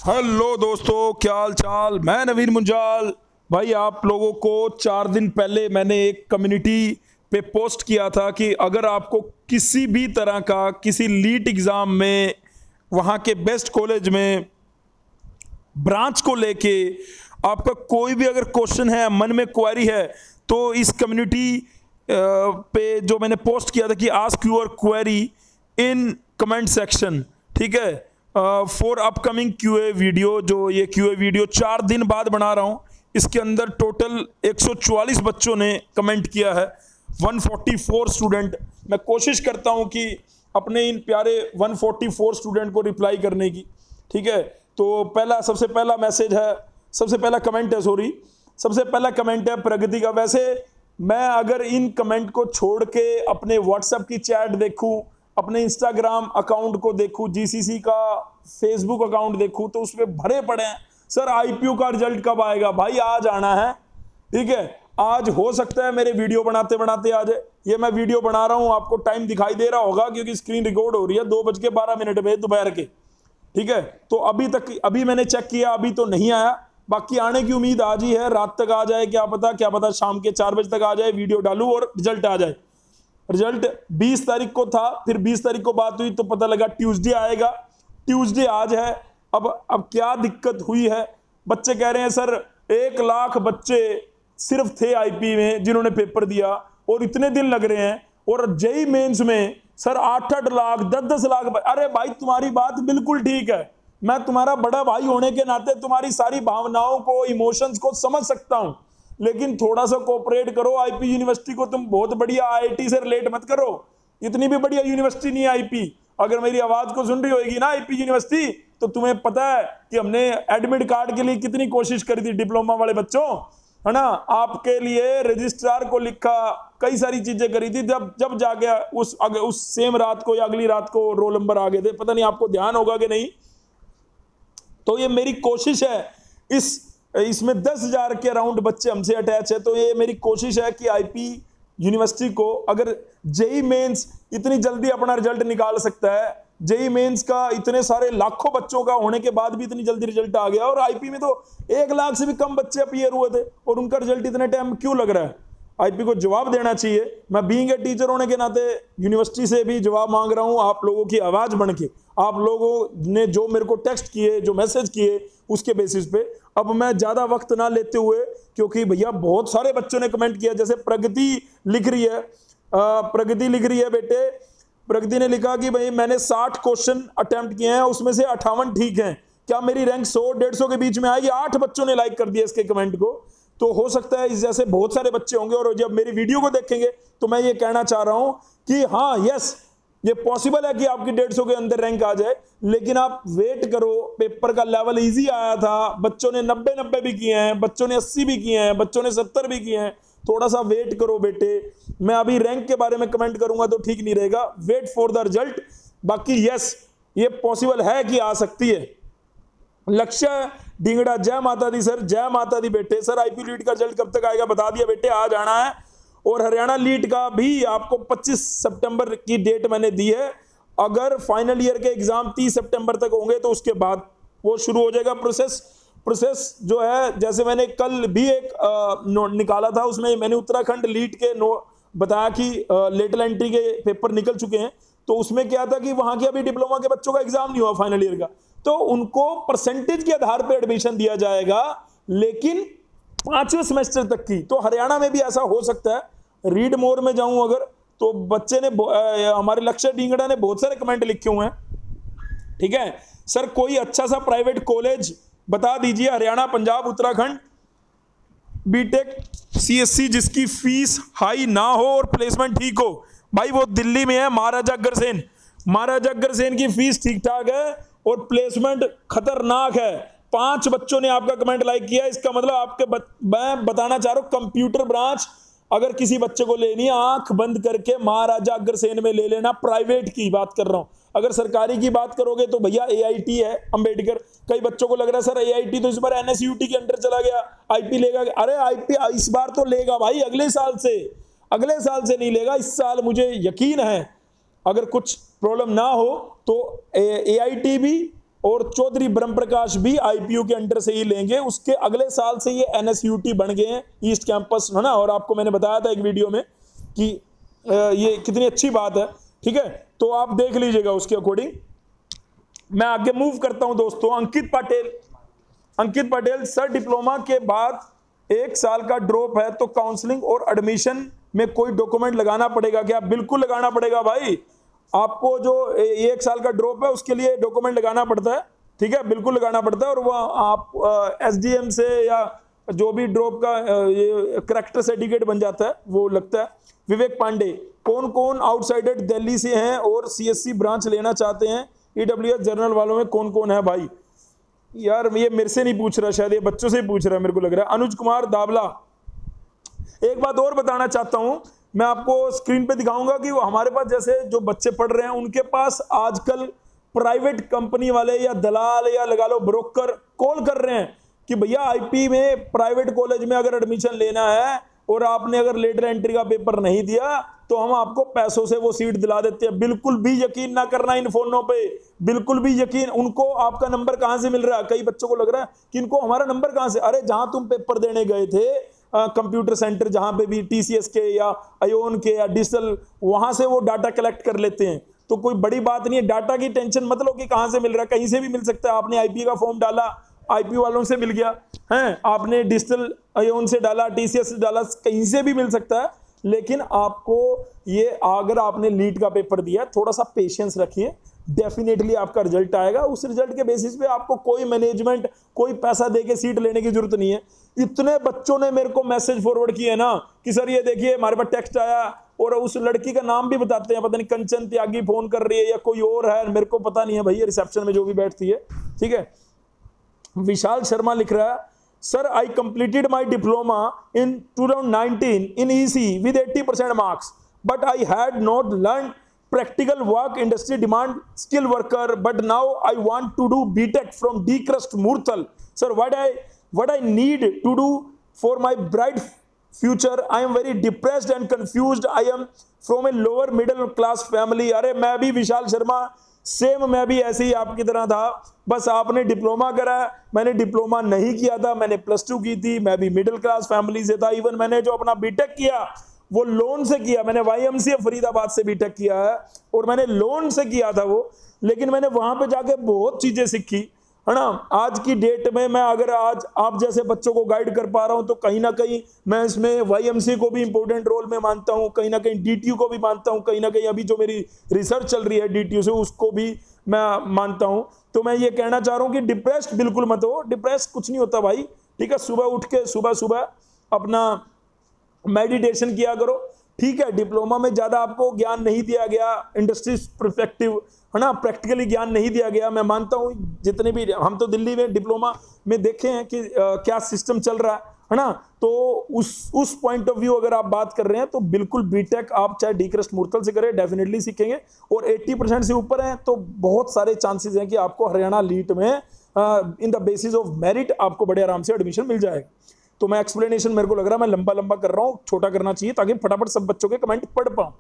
Hello दोस्तों, क्या हाल चाल। मैं नवीन मुंजाल। भाई, आप लोगों को 4 दिन पहले मैंने एक कम्युनिटी पे पोस्ट किया था कि अगर आपको किसी भी तरह का किसी लीट एग्ज़ाम में वहाँ के बेस्ट कॉलेज में ब्रांच को लेके आपका कोई भी अगर क्वेश्चन है, मन में क्वेरी है, तो इस कम्युनिटी पे जो मैंने पोस्ट किया था कि ask your query in comment section, ठीक है, फॉर अपकमिंग क्यूए वीडियो। जो ये क्यूए वीडियो 4 दिन बाद बना रहा हूँ, इसके अंदर टोटल 144 बच्चों ने कमेंट किया है, 144 स्टूडेंट। मैं कोशिश करता हूँ कि अपने इन प्यारे 144 स्टूडेंट को रिप्लाई करने की, ठीक है। तो सबसे पहला कमेंट है प्रगति का। वैसे मैं अगर इन कमेंट को छोड़ के अपने व्हाट्सएप की चैट देखूं, अपने इंस्टाग्राम अकाउंट को देखूं, जीसीसी का फेसबुक अकाउंट देखूं, तो उसमें भरे पड़े हैं, सर आईपीयू का रिजल्ट कब आएगा। भाई आज आना है, ठीक है। आज हो सकता है मेरे वीडियो बनाते बनाते आ जाए। ये मैं वीडियो बना रहा हूं, आपको टाइम दिखाई दे रहा होगा क्योंकि स्क्रीन रिकॉर्ड हो रही है 2:12 में दोपहर के, ठीक है। तो अभी मैंने चेक किया, अभी तो नहीं आया। बाकी आने की उम्मीद आज ही है, रात तक आ जाए, क्या पता शाम के 4 बजे तक आ जाए, वीडियो डालूं और रिजल्ट आ जाए। रिजल्ट 20 तारीख को था, फिर 20 तारीख को बात हुई तो पता लगा ट्यूसडे आएगा। ट्यूसडे आज है। अब क्या दिक्कत हुई है, बच्चे कह रहे हैं सर 1 लाख बच्चे सिर्फ थे आईपी में जिन्होंने पेपर दिया और इतने दिन लग रहे हैं, और जेई मेंस में सर 8-8 लाख 10-10 लाख। अरे भाई, तुम्हारी बात बिल्कुल ठीक है, मैं तुम्हारा बड़ा भाई होने के नाते तुम्हारी सारी भावनाओं को, इमोशंस को समझ सकता हूं, लेकिन थोड़ा सा कोऑपरेट करो। आईपी यूनिवर्सिटी को तुम बहुत बढ़िया आईआईटी से रिलेट मत करो, इतनी भी बढ़िया यूनिवर्सिटी नहीं है आईपी। अगर मेरी आवाज को सुन रही होगी ना आईपी यूनिवर्सिटी, तो तुम्हें पता है कि हमने एडमिट कार्ड के लिए कितनी कोशिश करी थी, डिप्लोमा वाले बच्चों, है ना। आपके लिए रजिस्ट्रार को लिखा, कई सारी चीजें करी थी, जब जाके उस सेम रात को या अगली रात को रोल नंबर आ गए थे। पता नहीं आपको ध्यान होगा कि नहीं। तो ये मेरी कोशिश है, इसमें 10,000 के अराउंड बच्चे हमसे अटैच है, तो ये मेरी कोशिश है कि आईपी यूनिवर्सिटी को, अगर जेई मेंस इतनी जल्दी अपना रिजल्ट निकाल सकता है, जेई मेंस का इतने सारे लाखों बच्चों का होने के बाद भी इतनी जल्दी रिजल्ट आ गया, और आईपी में तो 1 लाख से भी कम बच्चे अपीयर हुए थे और उनका रिजल्ट इतने टाइम क्यों लग रहा है। आईपी को जवाब देना चाहिए। मैं बीइंग ए टीचर होने के नाते यूनिवर्सिटी से भी जवाब मांग रहा हूं, आप लोगों की आवाज बन के। आप लोगों ने जो मेरे को टेक्स्ट किए, जो मैसेज किए, उसके बेसिस पे अब मैं ज्यादा वक्त ना लेते हुए, क्योंकि भैया बहुत सारे बच्चों ने कमेंट किया। जैसे प्रगति लिख रही है बेटे, प्रगति ने लिखा कि भाई मैंने 60 क्वेश्चन अटेम्प्ट किए हैं, उसमें से 58 ठीक हैं, क्या मेरी रैंक 100-150 के बीच में आएगी। 8 बच्चों ने लाइक कर दिया इसके कमेंट को। तो हो सकता है इस जैसे बहुत सारे बच्चे होंगे, और जब मेरी वीडियो को देखेंगे तो मैं ये कहना चाह रहा हूं कि हाँ, यस, ये पॉसिबल है कि आपकी 150 के अंदर रैंक आ जाए, लेकिन आप वेट करो। पेपर का लेवल इजी आया था, बच्चों ने 90 भी किए हैं, बच्चों ने 80 भी किए हैं, बच्चों ने 70 भी किए हैं। थोड़ा सा वेट करो बेटे। मैं अभी रैंक के बारे में कमेंट करूंगा तो ठीक नहीं रहेगा। Wait for the result. बाकी यस, ये पॉसिबल है कि आ सकती है। लक्ष्य ढींगड़ा, जय माता दी सर, जय माता दी बेटे। सर आईपी लीट का रिजल्ट कब तक आएगा बता दिया बेटे, आज आना है। और हरियाणा लीट का भी आपको 25 सितंबर की डेट मैंने दी है। अगर फाइनल ईयर के एग्जाम 30 सितंबर तक होंगे तो उसके बाद वो शुरू हो जाएगा प्रोसेस जो है। जैसे मैंने कल भी एक नोट निकाला था, उसमें मैंने उत्तराखंड लीट के बताया कि लेटल एंट्री के पेपर निकल चुके हैं। तो उसमें क्या था कि वहां के अभी डिप्लोमा के बच्चों का एग्जाम नहीं हुआ फाइनल ईयर का, तो उनको परसेंटेज के आधार पर एडमिशन दिया जाएगा, लेकिन 5वें सेमेस्टर तक की। तो हरियाणा में भी ऐसा हो सकता है। रीड मोर में जाऊं अगर, तो बच्चे ने, हमारे लक्ष्य ढींगड़ा ने बहुत सारे कमेंट लिखे हुए हैं, ठीक है। सर कोई अच्छा सा प्राइवेट कॉलेज बता दीजिए, हरियाणा, पंजाब, उत्तराखंड, बीटेक, सीएससी, जिसकी फीस हाई ना हो और प्लेसमेंट ठीक हो। भाई वो दिल्ली में है, महाराजा अग्रसेन की फीस ठीक ठाक है और प्लेसमेंट खतरनाक है। 5 बच्चों ने आपका कमेंट लाइक किया, इसका मतलब आपके मैं बताना चाह रहा हूं, कंप्यूटर ब्रांच अगर किसी बच्चे को लेनी है, आंख बंद करके महाराजा अग्रसेन में ले लेना। प्राइवेट की बात कर रहा हूं। अगर सरकारी की बात करोगे तो भैया एआईटी है, अंबेडकर। कई बच्चों को लग रहा है सर एआईटी तो इस बार एनएसयूटी के अंडर चला गया, आईपी लेगा। अरे आईपी इस बार तो लेगा भाई, अगले साल से नहीं लेगा, इस साल मुझे यकीन है। अगर कुछ प्रॉब्लम ना हो तो एआईटी भी और चौधरी ब्रह्म प्रकाश भी आईपीयू के अंडर से ही लेंगे। उसके अगले साल से ये एनएसयूटी बन गए हैं, ईस्ट कैंपस, है ना। और आपको मैंने बताया था एक वीडियो में कि ये कितनी अच्छी बात है, ठीक है। तो आप देख लीजिएगा उसके अकॉर्डिंग। मैं आगे मूव करता हूं दोस्तों। अंकित पटेल सर, डिप्लोमा के बाद 1 साल का ड्रॉप है तो काउंसलिंग और एडमिशन में कोई डॉक्यूमेंट लगाना पड़ेगा क्या? बिल्कुल लगाना पड़ेगा भाई। आपको जो 1 साल का ड्रॉप है उसके लिए डॉक्यूमेंट लगाना पड़ता है, ठीक है, बिल्कुल लगाना पड़ता है। और वो आप एसडीएम से या जो भी ड्रॉप का ये करेक्टर सर्टिफिकेट बन जाता है वो लगता है। विवेक पांडे, कौन कौन आउटसाइडर दिल्ली से हैं और सीएससी ब्रांच लेना चाहते हैं? ईडब्ल्यूएस जनरल वालों में कौन कौन है भाई? यार ये मेरे से नहीं पूछ रहा, शायद ये बच्चों से ही पूछ रहा है, मेरे को लग रहा है। अनुज कुमार दावला, एक बात और बताना चाहता हूं, मैं आपको स्क्रीन पे दिखाऊंगा कि वो हमारे पास जैसे जो बच्चे पढ़ रहे हैं उनके पास आजकल प्राइवेट कंपनी वाले या दलाल या लगा लो ब्रोकर कॉल कर रहे हैं कि भैया आईपी में प्राइवेट कॉलेज में अगर एडमिशन लेना है और आपने अगर लेटर एंट्री का पेपर नहीं दिया तो हम आपको पैसों से वो सीट दिला देते हैं। बिल्कुल भी यकीन ना करना इन फोनों पे, बिल्कुल भी यकीन। उनको आपका नंबर कहां से मिल रहा है? कई बच्चों को लग रहा है कि इनको हमारा नंबर कहां से, अरे जहां तुम पेपर देने गए थे कंप्यूटर सेंटर, जहां पे भी टीसीएस के या अयोन के या डिजिटल, वहां से वो डाटा कलेक्ट कर लेते हैं। तो कोई बड़ी बात नहीं है, डाटा की टेंशन मत लो कि कहां से मिल रहा है, कहीं से भी मिल सकता है। आपने आईपी का फॉर्म डाला, आईपी वालों से मिल गया है, आपने डिजिटल अयोन से डाला, टीसीएस से डाला, कहीं से भी मिल सकता है। लेकिन आपको ये, अगर आपने नीट का पेपर दिया, थोड़ा सा पेशेंस रखिए, डेफिनेटली आपका रिजल्ट आएगा। उस रिजल्ट के बेसिस पे आपको कोई मैनेजमेंट, कोई पैसा देके सीट लेने की जरूरत नहीं है। इतने बच्चों ने मेरे को मैसेज फॉरवर्ड किए ना कि सर ये देखिए हमारे पास टेक्स्ट आया, और उस लड़की का नाम भी बताते हैं, पता नहीं कंचन त्यागी फोन कर रही है या कोई और है, मेरे को पता नहीं है भैया, रिसेप्शन में जो भी बैठती है, ठीक है। विशाल शर्मा लिख रहा है, sir I completed my diploma in 2019 in EC with 80% marks, but I had not learn practical work industry demand skill worker, but now I want to do BTech from D Crust Murthal. Sir, what I need to do for my bright future? I am very depressed and confused. I am from a lower middle class family. अरे मैं भी Vishal Sharma same, मैं भी ऐसे ही आपकी तरह था। बस आपने डिप्लोमा करा, मैंने डिप्लोमा नहीं किया था, मैंने +2 की थी। मैं भी मिडिल क्लास फैमिली से था। इवन मैंने जो अपना बीटेक किया वो लोन से किया। मैंने वाईएमसीए फरीदाबाद से बीटेक किया है और मैंने लोन से किया था वो, लेकिन मैंने वहां पे जाके बहुत चीजें सीखी, है ना। आज की डेट में मैं अगर आज आप जैसे बच्चों को गाइड कर पा रहा हूं तो कहीं ना कहीं मैं इसमें वाईएमसीए को भी इंपॉर्टेंट रोल में मानता हूं, कहीं ना कहीं डीटीयू को भी मानता हूं, कहीं ना कहीं अभी जो मेरी रिसर्च चल रही है डीटीयू से उसको भी मैं मानता हूं। तो मैं ये कहना चाह रहा हूं कि डिप्रेस्ड बिल्कुल मत हो, डिप्रेस कुछ नहीं होता भाई, ठीक है। सुबह उठ के सुबह अपना मेडिटेशन किया करो, ठीक है। डिप्लोमा में ज्यादा आपको ज्ञान नहीं दिया गया, इंडस्ट्री परस्पेक्टिव, है ना, प्रैक्टिकली ज्ञान नहीं दिया गया। मैं मानता हूं जितने भी, हम तो दिल्ली में डिप्लोमा में देखे हैं कि क्या सिस्टम चल रहा है ना। तो उस पॉइंट ऑफ व्यू अगर आप बात कर रहे हैं तो बिल्कुल बीटेक आप चाहे डी क्रस्ट मुरथल से करें, डेफिनेटली सीखेंगे। और 80% से ऊपर हैं तो बहुत सारे चांसेस हैं कि आपको हरियाणा लीट में in the basis of merit आपको बड़े आराम से एडमिशन मिल जाएगा। तो मैं एक्सप्लेनेशन, मेरे को लग रहा है मैं लंबा कर रहा हूं, छोटा करना चाहिए ताकि फटाफट सब बच्चों के कमेंट पढ़ पाऊं।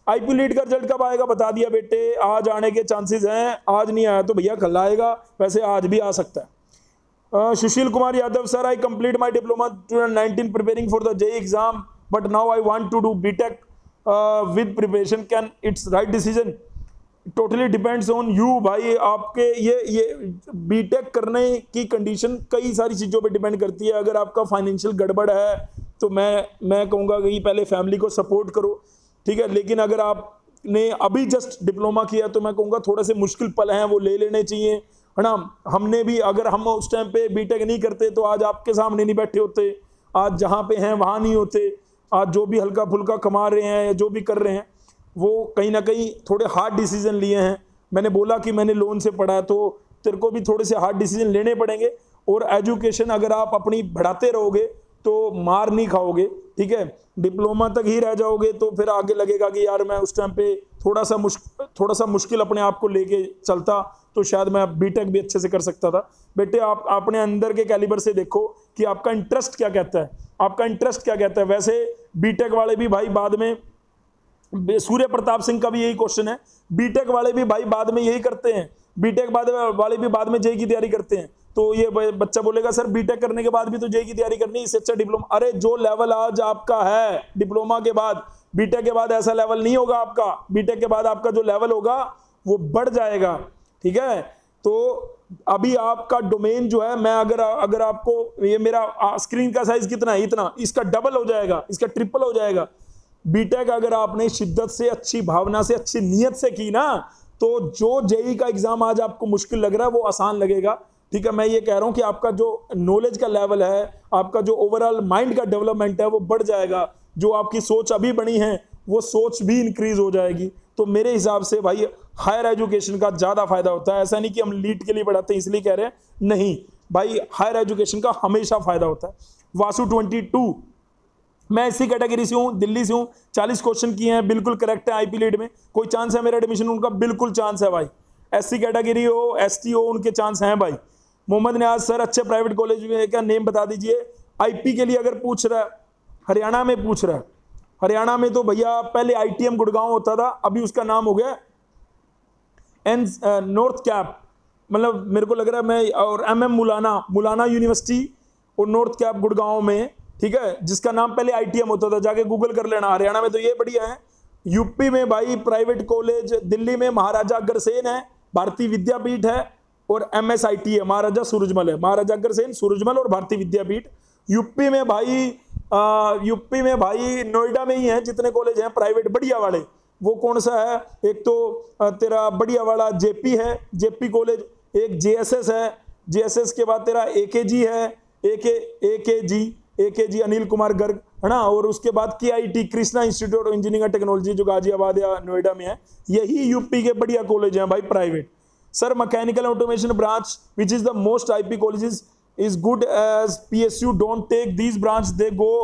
आईपी लीड का रिजल्ट कब आएगा बता दिया बेटे, आज आने के चांसेस हैं। आज नहीं आया तो भैया कल आएगा, वैसे आज भी आ सकता है। Sushil Kumar Yadav, sir I complete my diploma 2019 preparing for the JEE exam, but now I want to do BTech with preparation, can it's right decision? Totally depends on you भाई। आपके ये बीटेक करने की कंडीशन कई सारी चीज़ों पे डिपेंड करती है। अगर आपका फाइनेंशियल गड़बड़ है तो मैं कहूँगा कि पहले फैमिली को सपोर्ट करो, ठीक है। लेकिन अगर आपने अभी जस्ट डिप्लोमा किया तो मैं कहूँगा थोड़े से मुश्किल पल हैं वो ले लेने चाहिए, है ना। हमने भी, अगर हम उस टाइम पे बीटेक नहीं करते तो आज आपके सामने नहीं बैठे होते, आज जहाँ पे हैं वहाँ नहीं होते। आज जो भी हल्का फुल्का कमा रहे हैं या जो भी कर रहे हैं वो कहीं ना कहीं थोड़े हार्ड डिसीजन लिए हैं। मैंने बोला कि मैंने लोन से पढ़ा, तो तेरे को भी थोड़े से हार्ड डिसीजन लेने पड़ेंगे। और एजुकेशन अगर आप अपनी बढ़ाते रहोगे तो मार नहीं खाओगे, ठीक है। डिप्लोमा तक ही रह जाओगे तो फिर आगे लगेगा कि यार मैं उस टाइम पे थोड़ा सा मुश्किल अपने आप को लेके चलता तो शायद मैं बीटेक भी अच्छे से कर सकता था। बेटे आप अपने अंदर के कैलिबर से देखो कि आपका इंटरेस्ट क्या कहता है, आपका इंटरेस्ट क्या कहता है। वैसे बीटेक वाले भी भाई बाद में, सूर्य प्रताप सिंह का भी यही क्वेश्चन है, बीटेक वाले भी भाई बाद में यही करते हैं, बीटेक बाद वाले भी बाद में जेई की तैयारी करते हैं, तो ये बच्चा बोलेगा सर बीटेक करने के बाद भी तो जेई की तैयारी करनी, इससे अच्छा डिप्लोमा। अरे जो लेवल आज आपका है डिप्लोमा के बाद, बीटेक के बाद ऐसा लेवल नहीं होगा आपका। बीटेक के बाद आपका जो लेवल होगा वो बढ़ जाएगा, ठीक है। तो अभी आपका डोमेन जो है, मैं अगर आपको, ये मेरा स्क्रीन का साइज कितना है, इतना, इसका डबल हो जाएगा, इसका ट्रिपल हो जाएगा। बीटेक अगर आपने शिद्दत से, अच्छी भावना से, अच्छी नीयत से की ना, तो जो जेई का एग्जाम आज आपको मुश्किल लग रहा है वो आसान लगेगा, ठीक है। मैं ये कह रहा हूं कि आपका जो नॉलेज का लेवल है, आपका जो ओवरऑल माइंड का डेवलपमेंट है वो बढ़ जाएगा। जो आपकी सोच अभी बनी है वो सोच भी इंक्रीज हो जाएगी। तो मेरे हिसाब से भाई हायर एजुकेशन का ज्यादा फायदा होता है। ऐसा नहीं कि हम लीट के लिए पढ़ाते हैं इसलिए कह रहे हैं, नहीं भाई, हायर एजुकेशन का हमेशा फायदा होता है। वासु 22, मैं इसी कैटेगरी से हूं, दिल्ली से हूं, 40 क्वेश्चन किए हैं, बिल्कुल करेक्ट है। आईपी लीड में कोई चांस है मेरा एडमिशन? उनका बिल्कुल चांस है भाई। एससी कैटेगरी हो, एसटी हो, उनके चांस हैं भाई। मोहम्मद नियाज सर अच्छे प्राइवेट कॉलेज में क्या नेम बता दीजिए। आईपी के लिए अगर पूछ रहा है, हरियाणा में पूछ रहा है, हरियाणा में तो भैया पहले आईटीएम गुड़गांव होता था, अभी उसका नाम हो गया नॉर्थ कैप, मतलब मेरे को लग रहा है मैं, और एमएम मुलाना यूनिवर्सिटी और नॉर्थ कैप गुड़गांव में, ठीक है, जिसका नाम पहले आईटीएम होता था, जाके गूगल कर लेना। हरियाणा में तो ये बढ़िया है। यूपी में भाई प्राइवेट कॉलेज, दिल्ली में महाराजा अग्रसेन है, भारतीय विद्यापीठ है, और एमएसआईटी है, महाराजा सूरजमल है, महाराजा अग्रसेन, सूरजमल और भारतीय विद्यापीठ। यूपी में भाई नोएडा में ही है जितने कॉलेज हैं प्राइवेट बढ़िया वाले। वो कौन सा है? एक तो तेरा बढ़िया वाला जेपी है, जेपी कॉलेज, एक जेएसएस है, जेएसएस के बाद तेरा एकेजी है, एकेजी अनिल कुमार गर्ग है ना, और उसके बाद KIT, Krishna institute of engineering and technology, जो गाजियाबाद या नोएडा में है। यही यूपी के बढ़िया कॉलेज हैं भाई private. Sir mechanical automation branch which is the most IP colleges is good as PSU don't take these branch they go.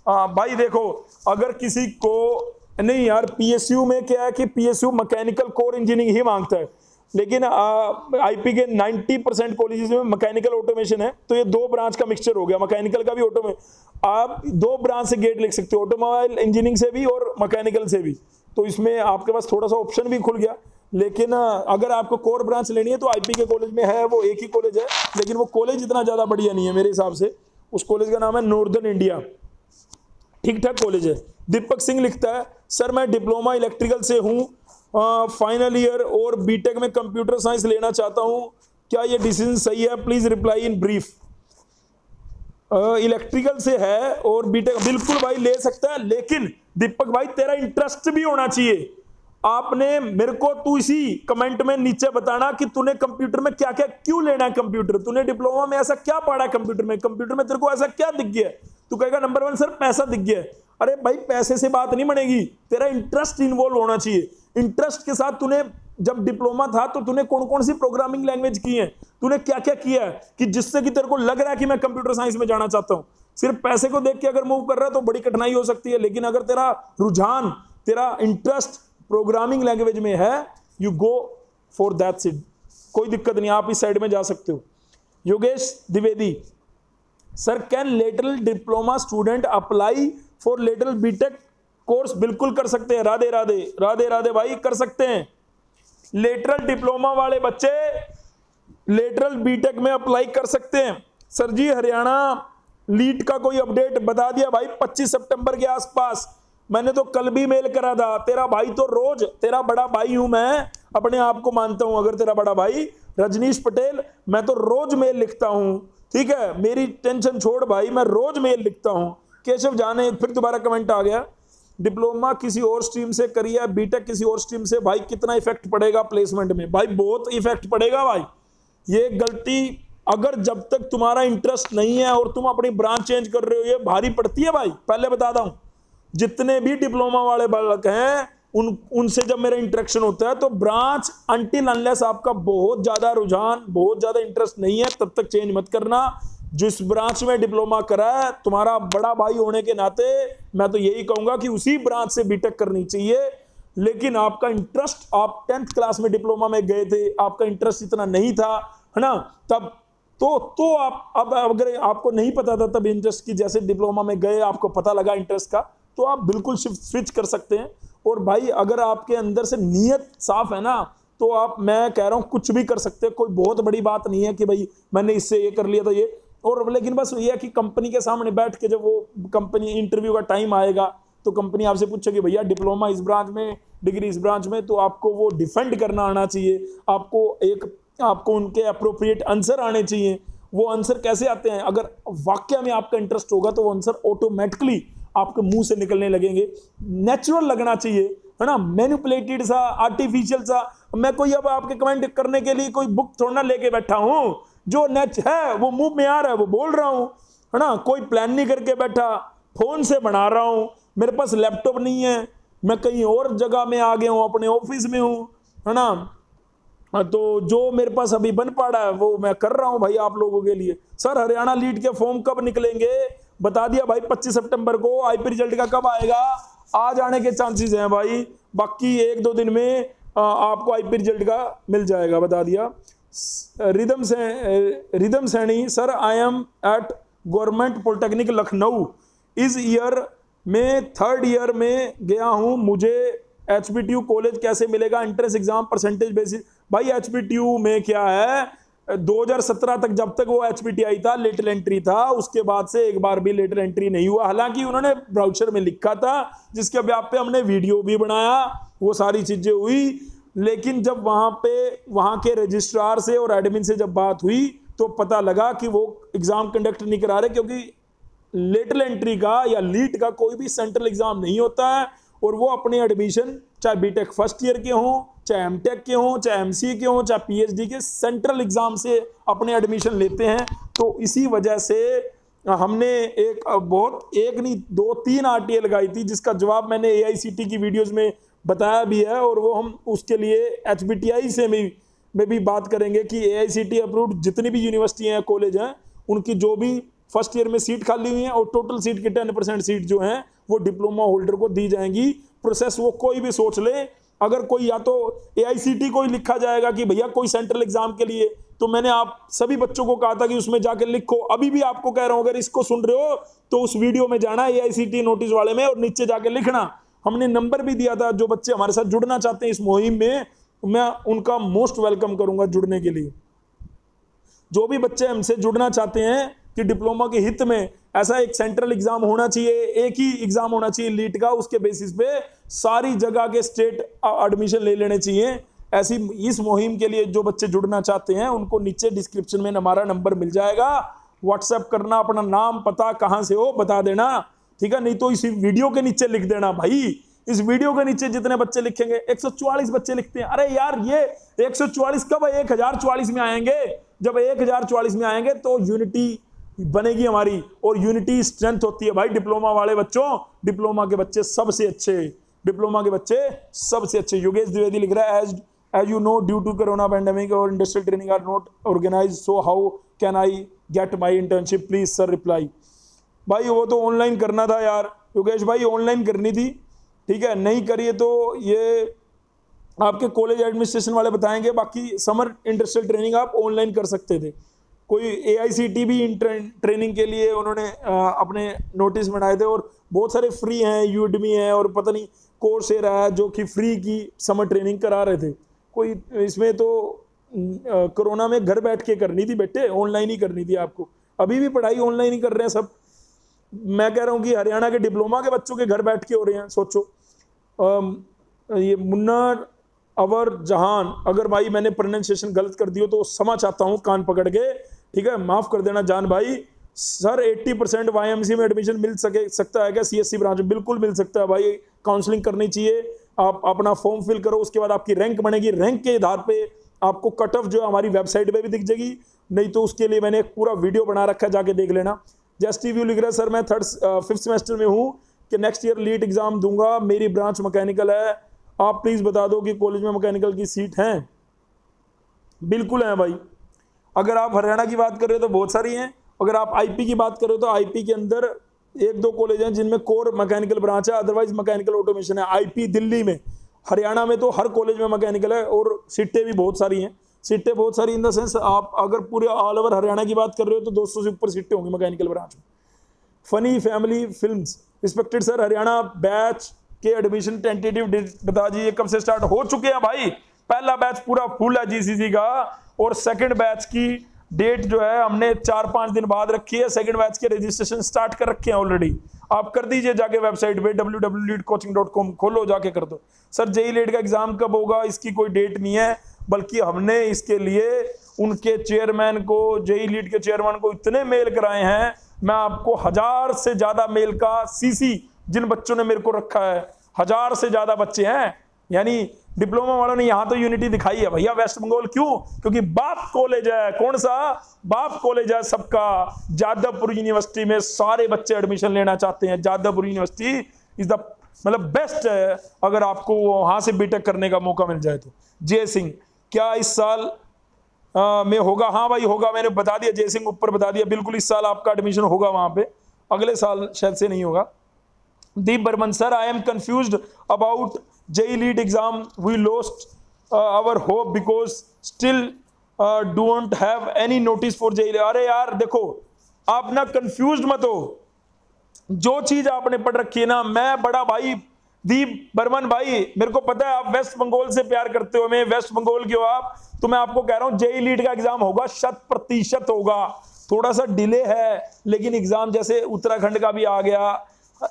भाई देखो, अगर किसी को नहीं यार, पीएसयू में क्या है कि पीएसयू मैकेनिकल कोर इंजीनियरिंग ही मांगता है, लेकिन आईपी के 90% कॉलेजेस में मैकेनिकल ऑटोमेशन है। तो ये दो ब्रांच का मिक्सचर हो गया, मैकेनिकल का भी ऑटोमेशन। आप दो ब्रांच से गेट लिख सकते हो, ऑटोमोबाइल इंजीनियरिंग से भी और मैकेनिकल से भी। तो इसमें आपके पास थोड़ा सा ऑप्शन भी खुल गया। लेकिन अगर आपको कोर ब्रांच लेनी है तो आईपी के कॉलेज में है, वो एक ही कॉलेज है, लेकिन वो कॉलेज इतना ज्यादा बढ़िया नहीं है मेरे हिसाब से। उस कॉलेज का नाम है नॉर्दर्न इंडिया, ठीक ठाक कॉलेज है। दीपक सिंह लिखता है, सर मैं डिप्लोमा इलेक्ट्रिकल से हूँ, फाइनल ईयर और बीटेक में कंप्यूटर साइंस लेना चाहता हूँ, क्या ये डिसीजन सही है? Please reply in brief. Electrical से है और बीटेक, बिल्कुल भाई ले सकता है, लेकिन दीपक भाई तेरा इंटरेस्ट भी होना चाहिए। आपने मेरे को, तू इसी कमेंट में नीचे बताना कि तूने कंप्यूटर में क्या क्या क्यों लेना है। कंप्यूटर तूने डिप्लोमा में ऐसा क्या पढ़ा है? कंप्यूटर में तेरे को ऐसा क्या दिख गया? तू कहेगा नंबर 1 सर पैसा दिख गया। अरे भाई पैसे से बात नहीं बनेगी, तेरा इंटरेस्ट इन्वॉल्व होना चाहिए। इंटरेस्ट के साथ तूने जब डिप्लोमा था तो तूने कौन कौन सी प्रोग्रामिंग लैंग्वेज की है, तूने क्या क्या किया है कि जिससे कि तेरे को लग रहा है कि मैं कंप्यूटर साइंस में जाना चाहता हूं। सिर्फ पैसे को देख के अगर मूव कर रहा है तो बड़ी कठिनाई हो सकती है, लेकिन अगर तेरा रुझान, तेरा इंटरेस्ट प्रोग्रामिंग लैंग्वेज में है, you go for that seat, कोई दिक्कत नहीं, आप इस साइड में जा सकते हो। Yogesh Dwivedi, sir can lateral diploma student apply for lateral BTech course? बिल्कुल कर सकते हैं। राधे राधे, राधे राधे भाई, कर सकते हैं। लेटरल डिप्लोमा वाले बच्चे लेटरल बीटेक में अप्लाई कर सकते हैं। सर जी हरियाणा लीट का कोई अपडेट बता दिया भाई 25 सितंबर के आसपास। मैंने तो कल भी मेल करा था। तेरा भाई तो रोज, तेरा बड़ा भाई हूं मैं, अपने आप को मानता हूं अगर तेरा बड़ा भाई रजनीश पटेल, मैं तो रोज मेल लिखता हूं, ठीक है। मेरी टेंशन छोड़ भाई, मैं रोज मेल लिखता हूं। केशव जाने फिर दोबारा कमेंट आ गया, डिप्लोमा किसी और स्ट्रीम से करिए, बीटेक किसी और स्ट्रीम से, भाई कितना इफेक्ट पड़ेगा प्लेसमेंट में? भाई बहुत इफेक्ट पड़ेगा भाई। ये गलती अगर जब तक तुम्हारा इंटरेस्ट नहीं है और तुम अपनी ब्रांच चेंज कर रहे हो, ये भारी पड़ती है भाई। पहले बता दूं, जितने भी डिप्लोमा वाले बालक हैं उनसे जब मेरा इंटरेक्शन होता है तो ब्रांच अनटिल अनलेस आपका बहुत ज्यादा रुझान, बहुत ज्यादा इंटरेस्ट नहीं है, तब तक चेंज मत करना। जिस ब्रांच में डिप्लोमा करा है, तुम्हारा बड़ा भाई होने के नाते मैं तो यही कहूंगा कि उसी ब्रांच से बीटेक करनी चाहिए। लेकिन आपका इंटरेस्ट, आप 10th क्लास में डिप्लोमा में गए थे, आपका इंटरेस्ट इतना नहीं था, है ना, तब तो आप, अब अगर आपको नहीं पता था तब इंटरेस्ट की, जैसे डिप्लोमा में गए आपको पता लगा इंटरेस्ट का, तो आप बिल्कुल स्विच कर सकते हैं। और भाई अगर आपके अंदर से नीयत साफ है ना, तो आप, मैं कह रहा हूँ कुछ भी कर सकते हैं, कोई बहुत बड़ी बात नहीं है कि भाई मैंने इससे ये कर लिया तो ये, और लेकिन बस ये है कि कंपनी के सामने बैठ के जब वो कंपनी इंटरव्यू का टाइम आएगा तो कंपनी आपसे पूछेगी भैया डिप्लोमा इस ब्रांच में, डिग्री इस ब्रांच में, तो आपको वो डिफेंड करना आना चाहिए, आपको उनके अप्रोप्रिएट आंसर आने चाहिए। वो आंसर कैसे आते हैं, अगर वाकई में आपका इंटरेस्ट होगा तो वो आंसर ऑटोमेटिकली आपके मुंह से निकलने लगेंगे, नेचुरल लगना चाहिए, है ना, मैनिपुलेटेड सा, आर्टिफिशियल सा। मैं कोई अब आपके कमेंट करने के लिए कोई बुक थोड़ा ना लेके बैठा हूं, जो नेच है वो मुंह में आ रहा है वो बोल रहा हूं, है ना, कोई प्लान नहीं करके बैठा, फोन से बना रहा हूं, मेरे पास लैपटॉप नहीं है, मैं कहीं और जगह में आ गया हूं, अपने ऑफिस में हूं, है ना, तो जो मेरे पास अभी बन पड़ा है वो मैं कर रहा हूं भाई आप लोगों के लिए। सर हरियाणा लीड के फॉर्म कब निकलेंगे, बता दिया भाई 25 सितंबर को। आईपी रिजल्ट का कब आएगा, आ जाने के चांसेस हैं भाई, बाकी 1-2 दिन में आपको आईपी रिजल्ट का मिल जाएगा, बता दिया। Rhythm Saini, sir I M eight government polytechnic Lucknow, इस ईयर में 3rd ईयर में गया हूं, मुझे एचबीटीयू कॉलेज कैसे मिलेगा, एंट्रेंस एग्जाम परसेंटेज बेसिस। भाई एचबीटीयू में क्या है, 2017 तक जब तक वो एचबीटीआई था लेटरल एंट्री था, उसके बाद से एक बार भी लेटरल एंट्री नहीं हुआ। हालांकि उन्होंने ब्राउचर में लिखा था जिसके व्याप पे हमने वीडियो भी बनाया, वो सारी चीजें हुई, लेकिन जब वहां के रजिस्ट्रार से और एडमिन से जब बात हुई तो पता लगा कि वो एग्जाम कंडक्ट नहीं करा रहे, क्योंकि लेटरल एंट्री का या लीट का कोई भी सेंट्रल एग्जाम नहीं होता है, और वो अपने एडमिशन चाहे बीटेक फर्स्ट ईयर के हों, चाहे एमटेक के हों, चाहे एमसीए के हों, चाहे पीएचडी के, सेंट्रल एग्जाम से अपने एडमिशन लेते हैं। तो इसी वजह से हमने एक नहीं 2-3 आरटीए लगाई थी, जिसका जवाब मैंने एआईसीटी की वीडियोस में बताया भी है, और वो हम उसके लिए एचबीटीआई से में भी बात करेंगे कि एआईसीटी अप्रूव्ड जितनी भी यूनिवर्सिटी हैं, कॉलेज हैं, उनकी जो भी फर्स्ट ईयर में सीट खाली हुई है और टोटल सीट की 10% सीट जो है वो डिप्लोमा होल्डर को दी जाएंगी। प्रोसेस वो कोई भी सोच ले, अगर कोई या तो एआईसीटी को ही लिखा जाएगा कि भैया कोई सेंट्रल एग्जाम के लिए, तो मैंने आप सभी बच्चों को कहा था कि उसमें जाकर लिखो। अभी भी आपको कह रहा हूं, अगर इसको सुन रहे हो तो उस वीडियो में जाना एआईसीटी नोटिस वाले में और नीचे जाके लिखना। हमने नंबर भी दिया था, जो बच्चे हमारे साथ जुड़ना चाहते हैं इस मुहिम में, मैं उनका मोस्ट वेलकम करूंगा जुड़ने के लिए। जो भी बच्चे हमसे जुड़ना चाहते हैं कि डिप्लोमा के हित में ऐसा एक सेंट्रल एग्जाम होना चाहिए, एक ही एग्जाम होना चाहिए लीट का, उसके बेसिस पे सारी जगह के स्टेट एडमिशन ले लेने चाहिए। ऐसी इस मुहिम के लिए जो बच्चे जुड़ना चाहते हैं उनको नीचे डिस्क्रिप्शन में हमारा नंबर मिल जाएगा, व्हाट्सएप करना, अपना नाम पता कहां से हो बता देना, ठीक है, नहीं तो इसी वीडियो के नीचे लिख देना। भाई इस वीडियो के नीचे जितने बच्चे लिखेंगे, 144 बच्चे लिखते हैं, अरे यार ये 144 कब 1044 में आएंगे, जब 1044 में आएंगे तो यूनिटी बनेगी हमारी, और यूनिटी स्ट्रेंथ होती है भाई डिप्लोमा वाले बच्चों। डिप्लोमा के बच्चे सबसे अच्छे, डिप्लोमा के बच्चे सबसे अच्छे। योगेश द्विवेदी लिख रहा है, as you know due to corona pandemic और industrial training are not organise, so how can I get my internship, please sir reply. भाई वो तो ऑनलाइन करना था यार योगेश भाई, ऑनलाइन करनी थी, ठीक है, नहीं करिए तो ये आपके कॉलेज एडमिनिस्ट्रेशन वाले बताएंगे। बाकी समर इंडस्ट्रियल ट्रेनिंग आप ऑनलाइन कर सकते थे। कोई एआईसीटी भी ट्रेनिंग के लिए उन्होंने अपने नोटिस बनाए थे, और बहुत सारे फ्री हैं, यूडमी है और पता नहीं कोर्सेरा है जो कि फ्री की समर ट्रेनिंग करा रहे थे। कोई इसमें तो कोरोना में घर बैठ के करनी थी बेटे, ऑनलाइन ही करनी थी आपको। अभी भी पढ़ाई ऑनलाइन ही कर रहे हैं सब। मैं कह रहा हूँ कि हरियाणा के डिप्लोमा के बच्चों के घर बैठ के हो रहे हैं, सोचो। ये मुन्ना अवर जहान, अगर भाई मैंने प्रोनाउंसिएशन गलत कर दियो तो क्षमा चाहता हूँ कान पकड़ के, ठीक है, माफ कर देना जान भाई। सर 80% वाईएमसी में एडमिशन मिल सकता है क्या सीएससी ब्रांच में? बिल्कुल मिल सकता है भाई, काउंसलिंग करनी चाहिए। आप अपना फॉर्म फिल करो, उसके बाद आपकी रैंक बनेगी, रैंक के आधार पे आपको कट ऑफ जो है हमारी वेबसाइट पे भी दिख जाएगी, नहीं तो उसके लिए मैंने एक पूरा वीडियो बना रखा है, जाके देख लेना। जस्ट व्यू लिख रहा है, सर मैं 5th सेमेस्टर में हूँ कि नेक्स्ट ईयर लीट एग्जाम दूंगा, मेरी ब्रांच मैकेनिकल है, आप प्लीज बता दो कि कॉलेज में मैकेनिकल की सीट है? बिल्कुल है भाई। अगर आप हरियाणा की बात कर रहे हो तो बहुत सारी हैं, अगर आप आईपी की बात करो तो आईपी के अंदर 1-2 कॉलेज हैं जिनमें कोर मैकेनिकल ब्रांच है, अदरवाइज मैकेनिकल ऑटोमेशन है। आईपी दिल्ली में, हरियाणा में तो हर कॉलेज में मैकेनिकल है, और सीटें भी बहुत सारी हैं। सीटें बहुत सारी इन द सेंस, आप अगर पूरे ऑल ओवर हरियाणा की बात कर रहे हो तो 200 से ऊपर सीटें होंगी मैकेनिकल ब्रांच में। Funny family films, respected sir, Haryana batch के एडमिशन टेंटेटिव डेट बता दीजिए, कब से स्टार्ट हो चुके हैं भाई? पहला बैच पूरा फुल है जीसीसी का, और सेकंड बैच की डेट जो है हमने 4-5 दिन बाद रखी है। सेकंड बैच के रजिस्ट्रेशन स्टार्ट कर रखे हैं ऑलरेडी। आप कर दीजिए जाके वेबसाइट पे www.leadcoaching.com खोलो, जाके कर दो। सर जेई लीड का एग्जाम कब होगा, इसकी कोई डेट नहीं है, बल्कि हमने इसके लिए उनके चेयरमैन को, जेई लीड के चेयरमैन को इतने मेल कराए हैं, मैं आपको 1000 से ज्यादा मेल का सीसी जिन बच्चों ने मेरे को रखा है, 1000 से ज्यादा बच्चे हैं। यानी डिप्लोमा वालों ने यहां तो यूनिटी दिखाई है भैया वेस्ट बंगाल। क्यों? क्योंकि बाप कॉलेज है। कौन सा बाप कॉलेज है? सबका जादवपुर यूनिवर्सिटी में सारे बच्चे एडमिशन लेना चाहते हैं। जादवपुर यूनिवर्सिटी इज द मतलब बेस्ट है अगर आपको वहां से बीटेक करने का मौका मिल जाए तो। जय सिंह क्या इस साल में होगा? हाँ भाई होगा, मैंने बता दिया, जय सिंह ऊपर बता दिया, बिल्कुल इस साल आपका एडमिशन होगा वहां पे, अगले साल शायद से नहीं होगा। Deep Burman sir I am confused about JEE Lead exam. We lost our hope because still don't have any notice for JEE. अरे यार देखो, आप ना कंफ्यूज्ड मत हो, जो चीज आपने पढ़ रखी है ना, मैं बड़ा भाई दीप बर्मन भाई, मेरे को पता है आप वेस्ट बंगाल से प्यार करते हो, मैं वेस्ट बंगाल के हो आप, तो मैं आपको कह रहा हूं JEE Lead का एग्जाम होगा, 100% होगा। थोड़ा सा डिले है, लेकिन एग्जाम जैसे उत्तराखंड का भी आ गया,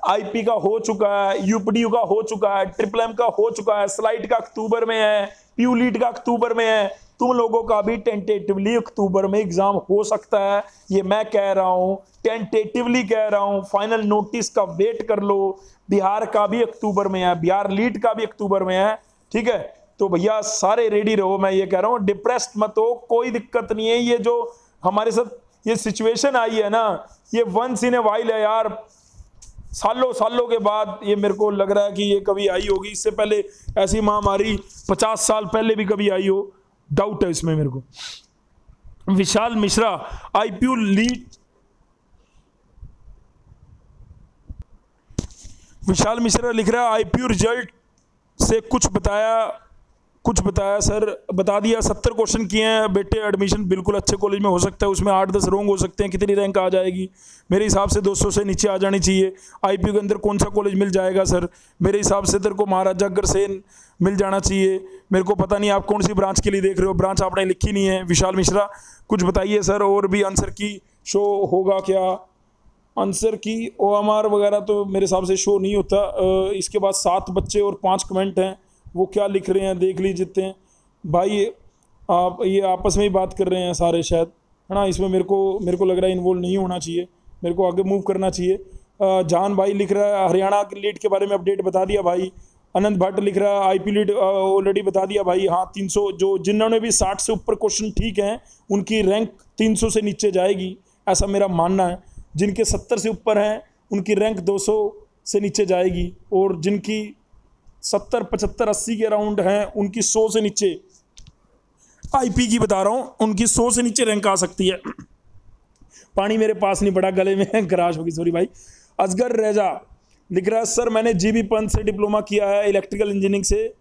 आईपी का हो चुका है, यूपीडीयू का हो चुका है, ट्रिपल एम का हो चुका है, स्लाइड का अक्टूबर में है, पीयू लीड का अक्टूबर में है, तुम लोगों का भी टेंटेटिवली अक्टूबर में एग्जाम हो सकता है। ये मैं कह रहा हूं, टेंटेटिवली कह रहा हूं, फाइनल नोटिस का वेट कर लो। बिहार का भी अक्टूबर में है, बिहार लीड का भी अक्टूबर में है, ठीक है? तो भैया सारे रेडी रहो, मैं ये कह रहा हूं, डिप्रेस्ड मत हो, कोई दिक्कत नहीं है। ये जो हमारे साथ ये सिचुएशन आई है ना, ये वंस इन ए वाइल है यार, सालों सालों के बाद ये मेरे को लग रहा है कि ये कभी आई होगी। इससे पहले ऐसी महामारी 50 साल पहले भी कभी आई हो, डाउट है इसमें मेरे को। विशाल मिश्रा आईपीयू लीड, विशाल मिश्रा लिख रहा है आईपीयू रिजल्ट से कुछ बताया सर, बता दिया। 70 क्वेश्चन किए हैं बेटे, एडमिशन बिल्कुल अच्छे कॉलेज में हो सकता है, उसमें 8-10 रोंग हो सकते हैं। कितनी रैंक आ जाएगी? मेरे हिसाब से 200 से नीचे आ जानी चाहिए। आईपीयू के अंदर कौन सा कॉलेज मिल जाएगा सर? मेरे हिसाब से तेरे को महाराजा अग्रसेन मिल जाना चाहिए। मेरे को पता नहीं आप कौन सी ब्रांच के लिए देख रहे हो, ब्रांच आपने लिखी नहीं है। विशाल मिश्रा कुछ बताइए सर, और भी आंसर की शो होगा क्या? आंसर की OMR वगैरह तो मेरे हिसाब से शो नहीं होता। इसके बाद 7 बच्चे और 5 कमेंट हैं, वो क्या लिख रहे हैं देख लीजिए भाई। आप ये आपस में ही बात कर रहे हैं सारे शायद, है ना? इसमें मेरे को लग रहा है इन्वॉल्व नहीं होना चाहिए, मेरे को आगे मूव करना चाहिए। जान भाई लिख रहा है हरियाणा लीड के बारे में अपडेट बता दिया भाई। अनंत भट्ट लिख रहा है आईपी लीड ऑलरेडी बता दिया भाई। हाँ 300, जो जिन्होंने भी 60 से ऊपर क्वेश्चन ठीक हैं उनकी रैंक 300 से नीचे जाएगी, ऐसा मेरा मानना है। जिनके 70 से ऊपर हैं उनकी रैंक 200 से नीचे जाएगी, और जिनकी 70, 75, 80 के अराउंड हैं उनकी 100 से नीचे, आईपी की बता रहा हूं, उनकी 100 से नीचे रैंक आ सकती है। पानी मेरे पास नहीं पड़ा, गले में खराश होगी, सॉरी भाई। असगर रेजा लिख रहा है सर मैंने जीबी पंत से डिप्लोमा किया है इलेक्ट्रिकल इंजीनियरिंग से,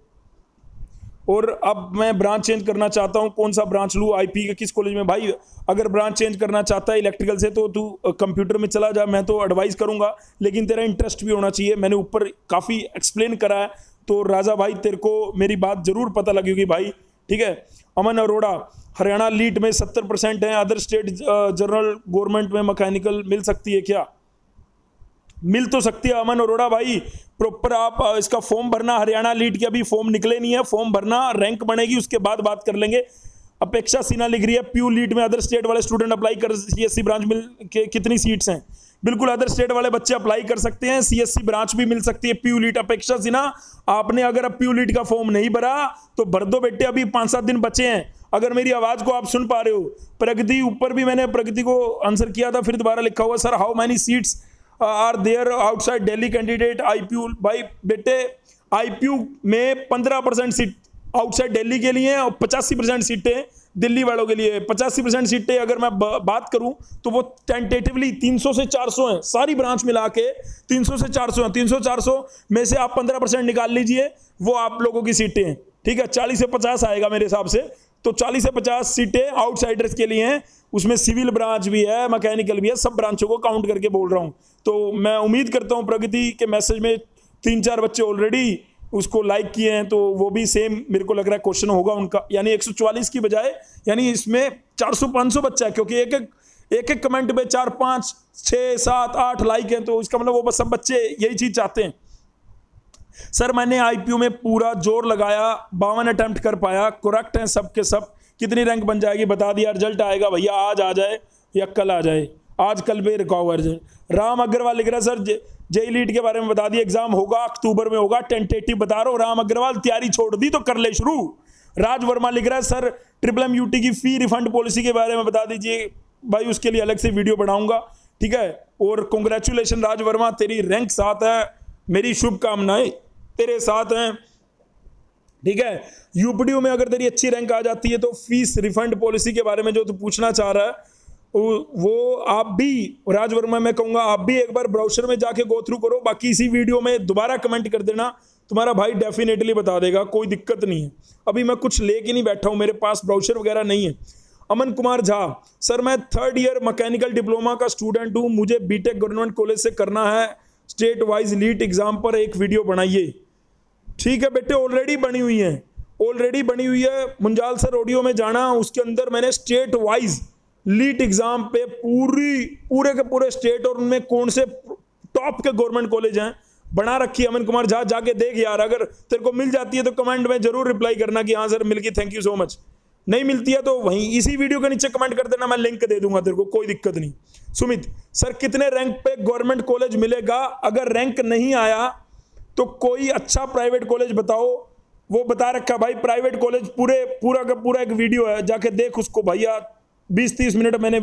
और अब मैं ब्रांच चेंज करना चाहता हूं, कौन सा ब्रांच लूं? आईपी के किस कॉलेज में? भाई अगर ब्रांच चेंज करना चाहता है इलेक्ट्रिकल से तो तू कंप्यूटर में चला जा, मैं तो एडवाइस करूंगा, लेकिन तेरा इंटरेस्ट भी होना चाहिए। मैंने ऊपर काफ़ी एक्सप्लेन करा है, तो राजा भाई तेरे को मेरी बात जरूर पता लगेगी भाई, ठीक है? अमन अरोड़ा हरियाणा लीड में 70% है, अदर स्टेट जनरल गवर्नमेंट में मैकेनिकल मिल सकती है क्या? मिल तो सकती है अमन अरोड़ा भाई, प्रॉपर आप इसका फॉर्म भरना। हरियाणा लीड के अभी फॉर्म निकले नहीं है, फॉर्म भरना, रैंक बनेगी उसके बाद बात कर लेंगे। अपेक्षा सिन्हा लिख रही है पीयू लीड में अदर स्टेट वाले स्टूडेंट अप्लाई कर, सीएससी ब्रांच मिल के कितनी सीट्स हैं? बिल्कुल अदर स्टेट वाले बच्चे अप्लाई कर सकते हैं, सीएससी ब्रांच भी मिल सकती है पीयू लीड। अपेक्षा सिन्हा आपने अगर अब पीयू लीड का फॉर्म नहीं भरा तो भर दो बेटे, अभी 5-7 दिन बचे हैं। अगर मेरी आवाज को आप सुन पा रहे हो, प्रगति ऊपर भी मैंने प्रगति को आंसर किया था, फिर दोबारा लिखा हुआ sir how many seats are there outside Delhi candidate IPU? भाई बेटे आईपीयू में 15% सीट आउटसाइड दिल्ली के लिए और 85% सीटें दिल्ली वालों के लिए। 85% सीटें अगर मैं बात करूं तो वो टेंटेटिवली 300 से 400 हैं, सारी ब्रांच मिला के 300 से 400 हैं। 300-400 में से आप 15% निकाल लीजिए, वो आप लोगों की सीटें हैं, ठीक है? 40 से 50 आएगा मेरे हिसाब से। तो 40 से 50 सीटें आउटसाइडर्स के लिए हैं, उसमें सिविल ब्रांच भी है, मैकेनिकल भी है, सब ब्रांचों को काउंट करके बोल रहा हूं। तो मैं उम्मीद करता हूं प्रगति के मैसेज में 3-4 बच्चे ऑलरेडी उसको लाइक किए हैं, तो वो भी सेम मेरे को लग रहा है क्वेश्चन होगा उनका, यानी 144 की बजाय, यानी इसमें 400-500 बच्चा है, क्योंकि एक एक कमेंट पे 4, 5, 6, 7, 8 लाइक हैं, तो इसका मतलब वो सब बच्चे यही चीज चाहते हैं। सर मैंने आईपीयू में पूरा जोर लगाया, 52 अटेम्प्ट कर पाया, करेक्ट है सब के सब, कितनी रैंक बन जाएगी बता दिया, रिजल्ट आएगा भैया, आज आ जाए या कल आ जाए, आज कल पे रिकॉवर जाए। राम अग्रवाल लिख रहा है सर जेई लीड के बारे में बता दिया, एग्जाम होगा अक्टूबर में होगा, टेंटेटिव बता रहा हूं। राम अग्रवाल तैयारी छोड़ दी तो कर ले शुरू। राज वर्मा लिख रहा है सर MMUT की फी रिफंड पॉलिसी के बारे में बता दीजिए भाई, उसके लिए अलग से वीडियो बनाऊंगा, ठीक है। और कॉन्ग्रेचुलेशन राज वर्मा, तेरी रैंक 7 है, मेरी शुभकामनाएं तेरे साथ हैं, ठीक है। यूपीडीयू में अगर तेरी अच्छी रैंक आ जाती है तो फीस रिफंड पॉलिसी के बारे में जो तू पूछना चाह रहा है, वो आप भी राज वर्मा, मैं कहूंगा आप भी एक बार ब्राउजर में जाके गो थ्रू करो, बाकी इसी वीडियो में दोबारा कमेंट कर देना, तुम्हारा भाई डेफिनेटली बता देगा, कोई दिक्कत नहीं है। अभी मैं कुछ लेके नहीं बैठा हूं, मेरे पास ब्राउजर वगैरह नहीं है। अमन कुमार झा, सर मैं 3rd ईयर मैकेनिकल डिप्लोमा का स्टूडेंट हूं, मुझे बीटेक गवर्नमेंट कॉलेज से करना है, स्टेट वाइज लीट एग्जाम पर एक वीडियो बनाइए। ठीक है बेटे, ऑलरेडी बनी हुई है, मुंजाल सर ऑडियो में जाना, उसके अंदर मैंने स्टेट वाइज लीट एग्जाम पे पूरे के पूरे स्टेट और उनमें कौन से टॉप के गवर्नमेंट कॉलेज हैं बना रखी है। अमन कुमार झा जाके देख यार, अगर तेरे को मिल जाती है तो कमेंट में जरूर रिप्लाई करना कि हाँ सर मिल गई, थैंक यू सो मच। नहीं मिलती है तो वहीं इसी वीडियो के नीचे कमेंट कर देना, मैं लिंक दे दूंगा तेरे को, कोई दिक्कत नहीं। सुमित, सर कितने रैंक पे गवर्नमेंट कॉलेज मिलेगा, अगर रैंक नहीं आया तो कोई अच्छा प्राइवेट कॉलेज बताओ। वो बता रखा भाई प्राइवेट कॉलेज, पूरा का पूरा एक वीडियो है, जाके देख उसको भैया, 20-30 मिनट मैंने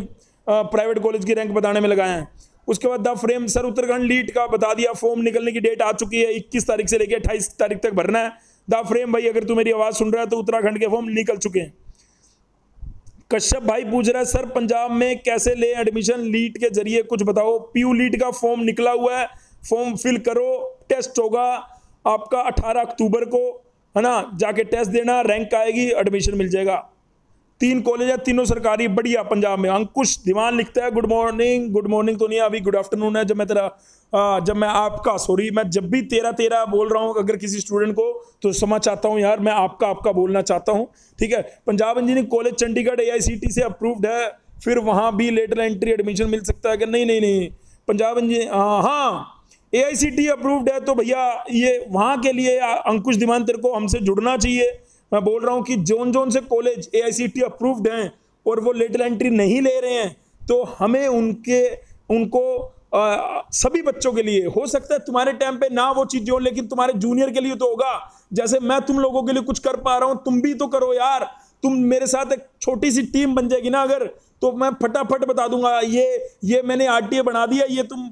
प्राइवेट कॉलेज की रैंक बताने में लगाए हैं। उसके बाद द फ्रेम, सर उत्तराखंड लीट का बता दिया, फॉर्म निकलने की डेट आ चुकी है, 21 तारीख से लेकर 28 तारीख तक भरना है। द फ्रेम भाई अगर तू मेरी आवाज सुन रहा है तो उत्तराखंड के फॉर्म निकल चुके हैं। कश्यप भाई पूछ रहा है सर पंजाब में कैसे ले एडमिशन, लीट के जरिए कुछ बताओ। पीयू लीट का फॉर्म निकला हुआ है, फॉर्म फिल करो, टेस्ट होगा आपका 18 अक्टूबर को, है ना, जाके टेस्ट देना, रैंक आएगी, एडमिशन मिल जाएगा। 3 कॉलेज है, तीनों सरकारी, बढ़िया पंजाब में। अंकुश दीवान लिखता है गुड मॉर्निंग तो नहीं, अभी गुड आफ्टरनून है। मैं जब भी तेरा बोल रहा हूँ अगर किसी स्टूडेंट को, तो समझ चाहता हूँ यार, मैं आपका बोलना चाहता हूँ, ठीक है। Punjab engineering college Chandigarh AICT से अप्रूव्ड है, फिर वहां भी लेटर एंट्री एडमिशन मिल सकता है कि नहीं। पंजाब इंजीनियरिंग, हाँ AICT अप्रूव्ड है तो भैया ये वहां के लिए अंकुश दीवान तेरे को हमसे जुड़ना चाहिए। मैं बोल रहा हूं कि जोन से कॉलेज AICT अप्रूव्ड हैं और वो लेटर एंट्री नहीं ले रहे हैं, तो हमें उनको सभी बच्चों के लिए, हो सकता है तुम्हारे टाइम पे ना वो चीज हो, लेकिन तुम्हारे जूनियर के लिए तो होगा। जैसे मैं तुम लोगों के लिए कुछ कर पा रहा हूं, तुम भी तो करो यार। तुम मेरे साथ एक छोटी सी टीम बन जाएगी ना अगर, तो मैं फटाफट बता दूंगा, ये मैंने RTA बना दिया, ये तुम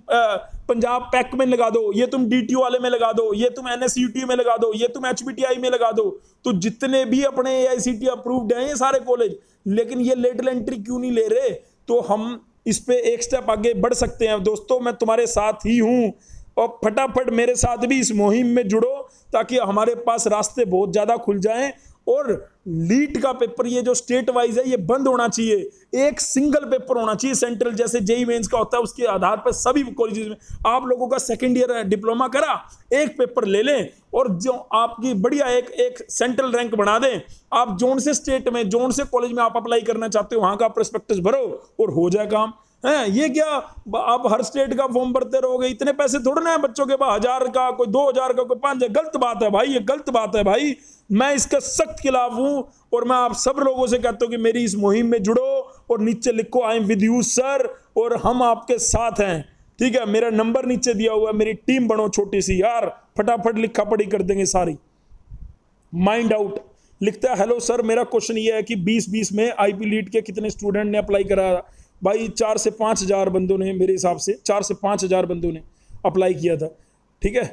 पंजाब पैक में लगा दो, ये तुम DTO वाले में लगा दो, ये तुम NSUT में लगा दो, ये तुम HBTI में लगा दो। तो जितने भी अपने AICT अप्रूव्ड हैं ये सारे कॉलेज, लेकिन ये लेटर एंट्री क्यों नहीं ले रहे, तो हम इस पे एक स्टेप आगे बढ़ सकते हैं। दोस्तों मैं तुम्हारे साथ ही हूं, और फटाफट मेरे साथ भी इस मुहिम में जुड़ो, ताकि हमारे पास रास्ते बहुत ज्यादा खुल जाएं। और लीट का पेपर, ये जो स्टेट वाइज है, ये बंद होना चाहिए। एक सिंगल पेपर होना चाहिए सेंट्रल, जैसे जेई मेंस का होता है, उसके आधार पर सभी कॉलेजेस में। आप लोगों का 2nd ईयर डिप्लोमा करा, एक पेपर ले लें और जो आपकी बढ़िया एक सेंट्रल रैंक बना दें। आप जोन से स्टेट में, जोन से कॉलेज में आप अप्लाई करना चाहते हो, वहां का प्रोस्पेक्टस भरो और हो जाए काम। है ये क्या आप हर स्टेट का फॉर्म भरते रहोगे, इतने पैसे थोड़े ना है बच्चों के पास, 1000 का, कोई 2000 का, कोई 5000। गलत बात है भाई, ये गलत बात है भाई, मैं इसका सख्त खिलाफ हूं। और मैं आप सब लोगों से कहता हूं कि मेरी इस मुहिम में जुड़ो और नीचे लिखो I am with you sir, और हम आपके साथ हैं, ठीक है। मेरा नंबर नीचे दिया हुआ है, मेरी टीम बनो छोटी सी यार, फटाफट लिखा पढ़ी कर देंगे सारी। माइंड आउट लिखता है हेलो सर, मेरा क्वेश्चन ये है कि 2020 में IP लीट के कितने स्टूडेंट ने अप्लाई करा। भाई 4 से 5 हजार बंदों ने, मेरे हिसाब से 4 से 5 हजार बंदों ने अप्लाई किया था, ठीक है।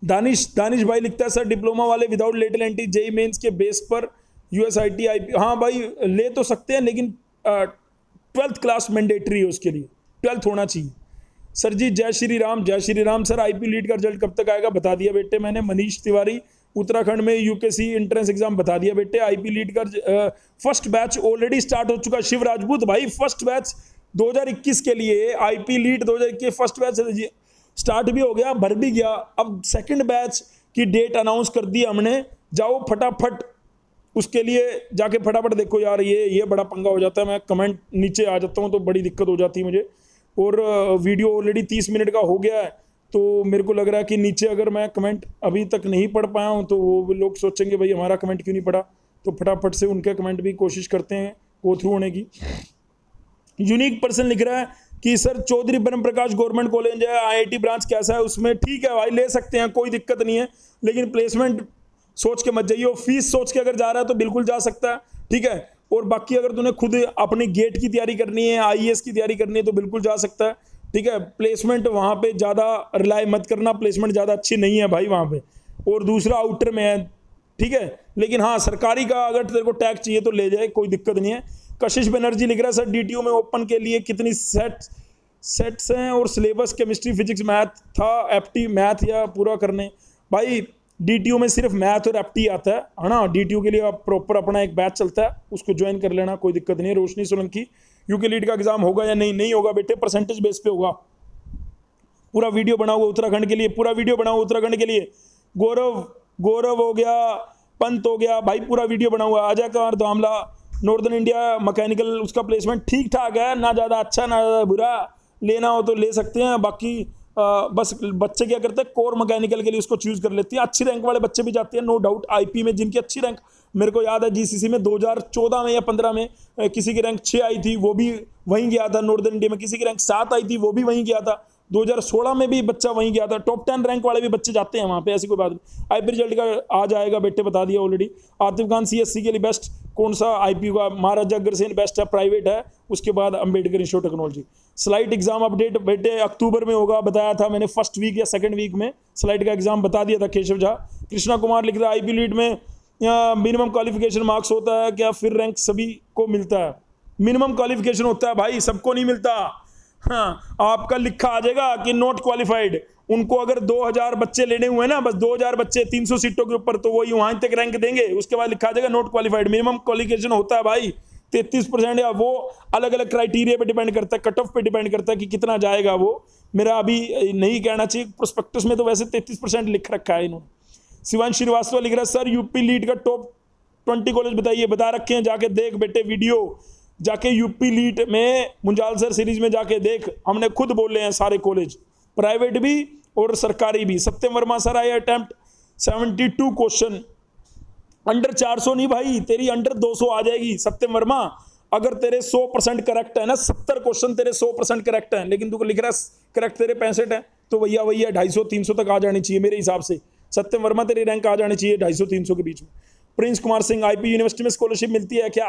दानिश भाई लिखता है सर डिप्लोमा वाले without lateral entry JEE mains के बेस पर USIT IP, हाँ भाई ले तो सकते हैं, लेकिन 12th क्लास मैंडेटरी है उसके लिए, 12th होना चाहिए। सर जी जय श्री राम सर, IP लीट का रिजल्ट कब तक आएगा बता दिया बेटे मैंने। मनीष तिवारी, उत्तराखंड में UKC एंट्रेंस एग्जाम बता दिया बेटे। IP लीट का फर्स्ट बैच ऑलरेडी स्टार्ट हो चुका। शिव राजपूत भाई फर्स्ट बैच 2021 के लिए, IP लीट 2021 फर्स्ट बैच स्टार्ट भी हो गया, भर भी गया। अब सेकंड बैच की डेट अनाउंस कर दी हमने, जाओ फटाफट उसके लिए जाके फटाफट देखो यार। ये बड़ा पंगा हो जाता है, मैं कमेंट नीचे आ जाता हूँ तो बड़ी दिक्कत हो जाती है मुझे। और वीडियो ऑलरेडी 30 मिनट का हो गया है, तो मेरे को लग रहा है कि नीचे अगर मैं कमेंट अभी तक नहीं पढ़ पाया हूँ तो वो लोग सोचेंगे भाई हमारा कमेंट क्यों नहीं पढ़ा। तो फटाफट से उनके कमेंट भी कोशिश करते हैं गो थ्रू होने की। यूनिक पर्सन लिख रहा है कि सर चौधरी ब्रह्म प्रकाश गवर्नमेंट कॉलेज है, आईआईटी ब्रांच कैसा है उसमें? ठीक है भाई, ले सकते हैं, कोई दिक्कत नहीं है, लेकिन प्लेसमेंट सोच के मत जाइए। फीस सोच के अगर जा रहा है तो बिल्कुल जा सकता है, ठीक है। और बाकी अगर तूने खुद अपनी गेट की तैयारी करनी है, आईएएस की तैयारी करनी है तो बिल्कुल जा सकता है, ठीक है। प्लेसमेंट वहाँ पे ज़्यादा रिलाय मत करना, प्लेसमेंट ज़्यादा अच्छी नहीं है भाई वहाँ पे। और दूसरा आउटर में है, ठीक है। लेकिन हाँ, सरकारी का अगर तेरे को टैग चाहिए तो ले जाए, कोई दिक्कत नहीं है। कशिश बनर्जी लिख रहा है सर डीटीयू में ओपन के लिए कितनी सेट्स हैं और सिलेबस केमिस्ट्री फिजिक्स मैथ था, एफटी मैथ या पूरा करने? भाई डीटीयू में सिर्फ मैथ और एफटी आता है ना। डीटीयू के लिए आप प्रॉपर अपना एक बैच चलता है, उसको ज्वाइन कर लेना, कोई दिक्कत नहीं है। रोशनी सोलंकी, यूके लीड का एग्जाम होगा या नहीं होगा बेटे, परसेंटेज बेस पे होगा। पूरा वीडियो बनाओगे उत्तराखंड के लिए, पूरा वीडियो बनाओ उत्तराखंड के लिए। गौरव हो गया, पंत हो गया, भाई पूरा वीडियो बनाऊंगा। Ajay Kumar Damla, northern India mechanical, उसका प्लेसमेंट ठीक ठाक है, ना ज़्यादा अच्छा ना ज़्यादा बुरा, लेना हो तो ले सकते हैं। बाकी बस बच्चे क्या करते हैं, कोर मैकेनिकल के लिए उसको चूज कर लेते हैं। अच्छी रैंक वाले बच्चे भी जाते हैं नो डाउट। आईपी में जिनकी अच्छी रैंक, मेरे को याद है जीसीसी में 2014 में या 15 में किसी की रैंक 6 आई थी, वो भी वहीं गया था। नॉर्दर्न इंडिया में किसी की रैंक 7 आई थी, वो भी वहीं गया था। 2016 में भी बच्चा वहीं गया था। टॉप 10 रैंक वाले भी बच्चे जाते हैं वहाँ पे, ऐसी कोई बात नहीं। आईपी रिजल्ट का आ जाएगा बेटे, बता दिया ऑलरेडी। आतिफ खान सीएससी के लिए बेस्ट कौन सा आईपी का? महाराजा अग्रसेन बेस्ट है, प्राइवेट है। उसके बाद Ambedkar institute technology. Slide exam update बेटे अक्टूबर में होगा, बताया था मैंने, फर्स्ट वीक या सेकंड वीक में स्लाइड का एग्जाम बता दिया था केशव झा। कृष्णा कुमार लिख रहा है आईपी लीड में मिनिमम क्वालिफिकेशन मार्क्स होता है क्या, फिर रैंक सभी को मिलता है? मिनिमम क्वालिफिकेशन होता है भाई, सबको नहीं मिलता। हाँ, आपका लिखा आ जाएगा कि नॉट क्वालिफाइड। उनको अगर 2000 बच्चे लेने हुए ना, बस 2000 बच्चे 300 सीटों के ऊपर, तो वही वहां तक रैंक देंगे। उसके बाद लिखा आ जाएगा नॉट क्वालिफाइड। मिनिमम क्वालिफिकेशन होता है भाई 33%, या वो अलग अलग क्राइटेरिया पे डिपेंड करता है, कट ऑफ पे डिपेंड करता है कि कितना जाएगा वो। मेरा अभी नहीं कहना चाहिए, प्रोस्पेक्टस में तो वैसे 33% लिख रखा है इन्होंने। शिवांश श्रीवास्तव लिख रहा है सर यूपी लीड का टॉप 20 कॉलेज बताइए। बता रखे हैं, जाके देख बेटे वीडियो, जाके यूपी लीड में मुंजाल सर सीरीज में जाके देख, हमने खुद बोले हैं सारे कॉलेज, प्राइवेट भी और सरकारी भी। सत्यम वर्मा सर आए अटेम्प्ट 72 क्वेश्चन, अंडर 400 नहीं भाई, तेरी अंडर 200 आ जाएगी सत्यम वर्मा। अगर तेरे 100% करेक्ट है ना, 70 क्वेश्चन तेरे 100% करेक्ट है, लेकिन तू लिख रहा है करेक्ट तेरे 65 है, तो भैया 250-300 तक आ जानी चाहिए मेरे हिसाब से। सत्यम वर्मा तेरी रैंक आ जानी चाहिए 250-300 के बीच में। Prince Kumar Singh, IP university में स्कॉलरशिप मिलती है क्या?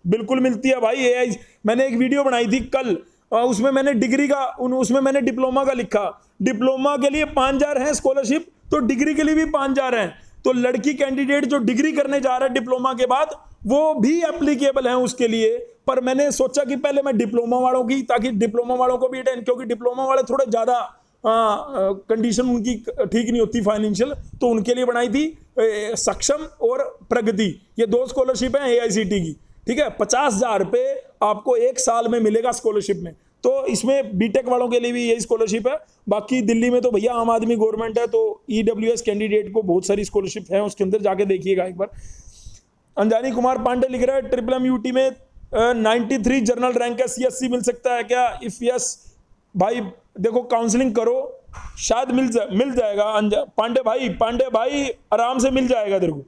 बिल्कुल मिलती है भाई। एआई मैंने एक वीडियो बनाई थी कल, उसमें मैंने डिग्री का, उसमें मैंने डिप्लोमा का लिखा। डिप्लोमा के लिए 5000 है स्कॉलरशिप, तो डिग्री के लिए भी 5000 है। तो लड़की कैंडिडेट जो डिग्री करने जा रहा है डिप्लोमा के बाद, वो भी एप्लीकेबल है उसके लिए। पर मैंने सोचा कि पहले मैं डिप्लोमा वालों की, ताकि डिप्लोमा वालों को भी, क्योंकि डिप्लोमा वाले थोड़े ज़्यादा कंडीशन उनकी ठीक नहीं होती फाइनेंशियल, तो उनके लिए बनाई थी सक्षम और प्रगति। ये 2 स्कॉलरशिप हैं एआईसीटी की, ठीक है। 50,000 रुपये आपको 1 साल में मिलेगा स्कॉलरशिप में। तो इसमें बीटेक वालों के लिए भी यही स्कॉलरशिप है। बाकी दिल्ली में तो भैया आम आदमी गवर्नमेंट है, तो ईडब्ल्यूएस कैंडिडेट को बहुत सारी स्कॉलरशिप है, उसके अंदर जाके देखिएगा एक बार। अंजानी कुमार पांडे लिख रहा है ट्रिपल एम यूटी में 93 जनरल रैंक है, सीएससी मिल सकता है क्या? इफ यस भाई देखो काउंसलिंग करो, शायद मिल जाएगा। पांडे भाई आराम से मिल जाएगा तेरे को।